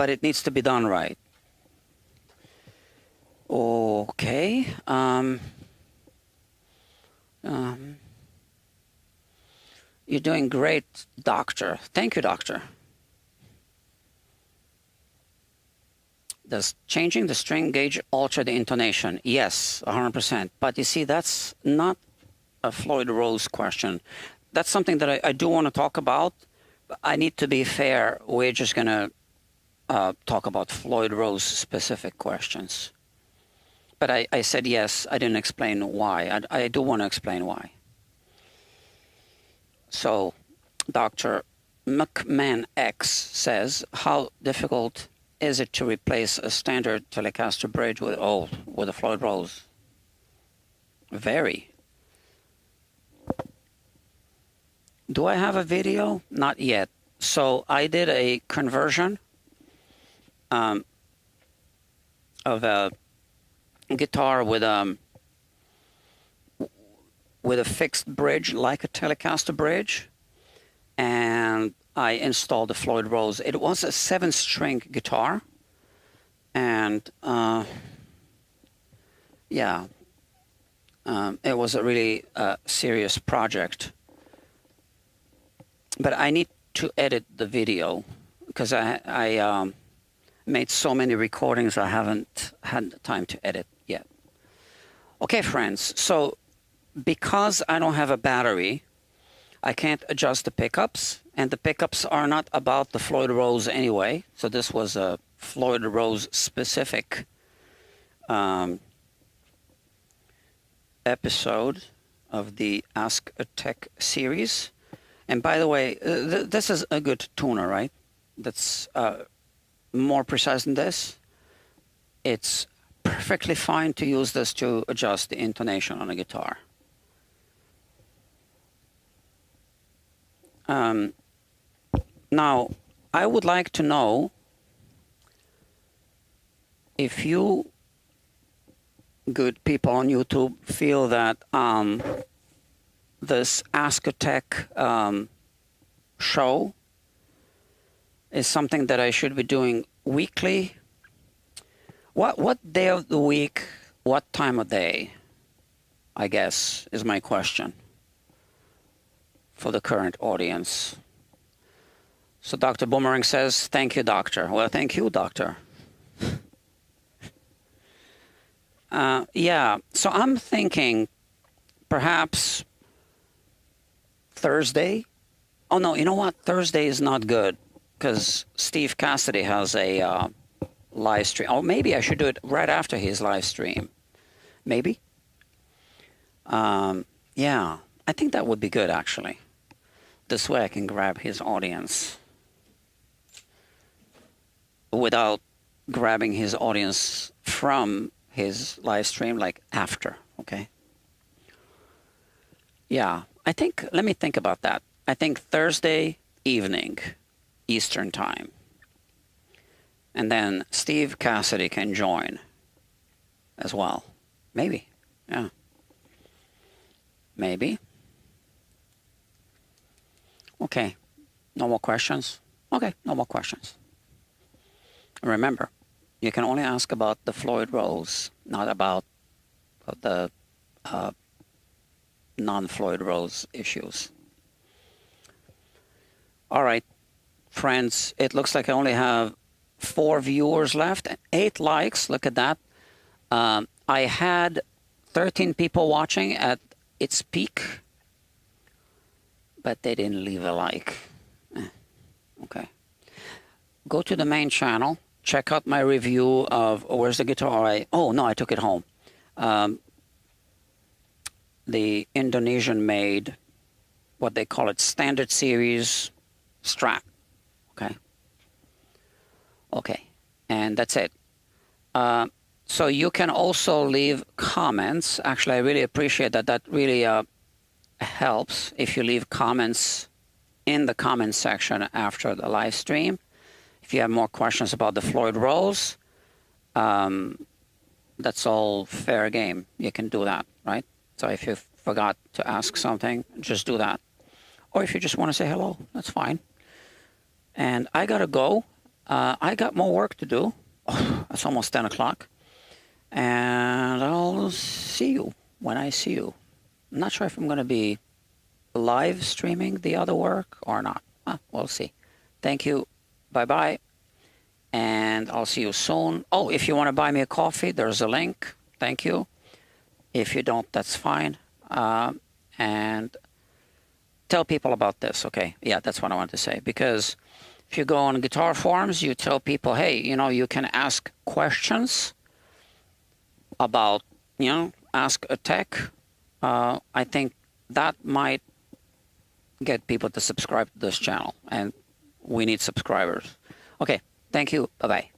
it needs to be done right. Okay. You're doing great, doctor. Thank you, doctor. Does changing the string gauge alter the intonation? Yes, 100%. But you see, that's not a Floyd Rose question. That's something that I do want to talk about. I need to be fair. We're just going to talk about Floyd Rose specific questions. But I said yes. I didn't explain why. I do want to explain why. So, Dr. McMahon X says, how difficult is it to replace a standard Telecaster bridge with a Floyd Rose? Very. Do I have a video? Not yet. So I did a conversion of a guitar with a fixed bridge, like a Telecaster bridge, and I installed the Floyd Rose. It was a 7-string guitar, and yeah, it was a really serious project. But I need to edit the video because I made so many recordings I haven't had time to edit yet. Okay, friends, so because I don't have a battery, I can't adjust the pickups, and the pickups are not about the Floyd Rose anyway. So this was a Floyd Rose specific episode of the Ask a Tech series. And by the way, this is a good tuner, right? That's more precise than this. It's perfectly fine to use this to adjust the intonation on a guitar. Now, I would like to know if you good people on YouTube feel that this Ask a Tech show is something that I should be doing weekly. What day of the week, what time of day, I guess, is my question for the current audience. So Dr. Boomerang says, thank you, doctor. Well, thank you, doctor. Yeah, so I'm thinking perhaps Thursday. Oh, no, you know what? Thursday is not good because Steve Cassidy has a live stream. Oh, maybe I should do it right after his live stream. Maybe. Yeah, I think that would be good, actually. This way I can grab his audience without grabbing his audience from his live stream, like after, okay? Yeah, I think, let me think about that. I think Thursday evening, Eastern time. And then Steve Cassidy can join as well. Maybe, yeah. Maybe. Okay, no more questions? Okay, no more questions. Remember, you can only ask about the Floyd Rose, not about the non-Floyd Rose issues. All right, friends, it looks like I only have 4 viewers left, 8 likes, look at that. I had 13 people watching at its peak, but they didn't leave a like. Okay. go to the main channel, check out my review of where's the guitar. Oh no, I took it home. The Indonesian-made, what they call it, standard series Strat. Okay, and that's it. So you can also leave comments. Actually, I really appreciate that. That really helps if you leave comments in the comment section after the live stream. If you have more questions about the Floyd Rose, that's all fair game. You can do that, right? So if you forgot to ask something, just do that. Or if you just want to say hello, that's fine. And I got to go. I got more work to do. Oh, it's almost 10 o'clock. And I'll see you when I see you. I'm not sure if I'm going to be live streaming the other work or not. We'll see. Thank you. Bye-bye. And I'll see you soon. Oh, if you want to buy me a coffee, there's a link. Thank you. If you don't, that's fine. And tell people about this, okay? Yeah, that's what I want to say. Because if you go on guitar forums, you tell people, hey, you know, you can ask questions about, you know, ask a tech. I think that might get people to subscribe to this channel. And we need subscribers. Okay, thank you. Bye-bye.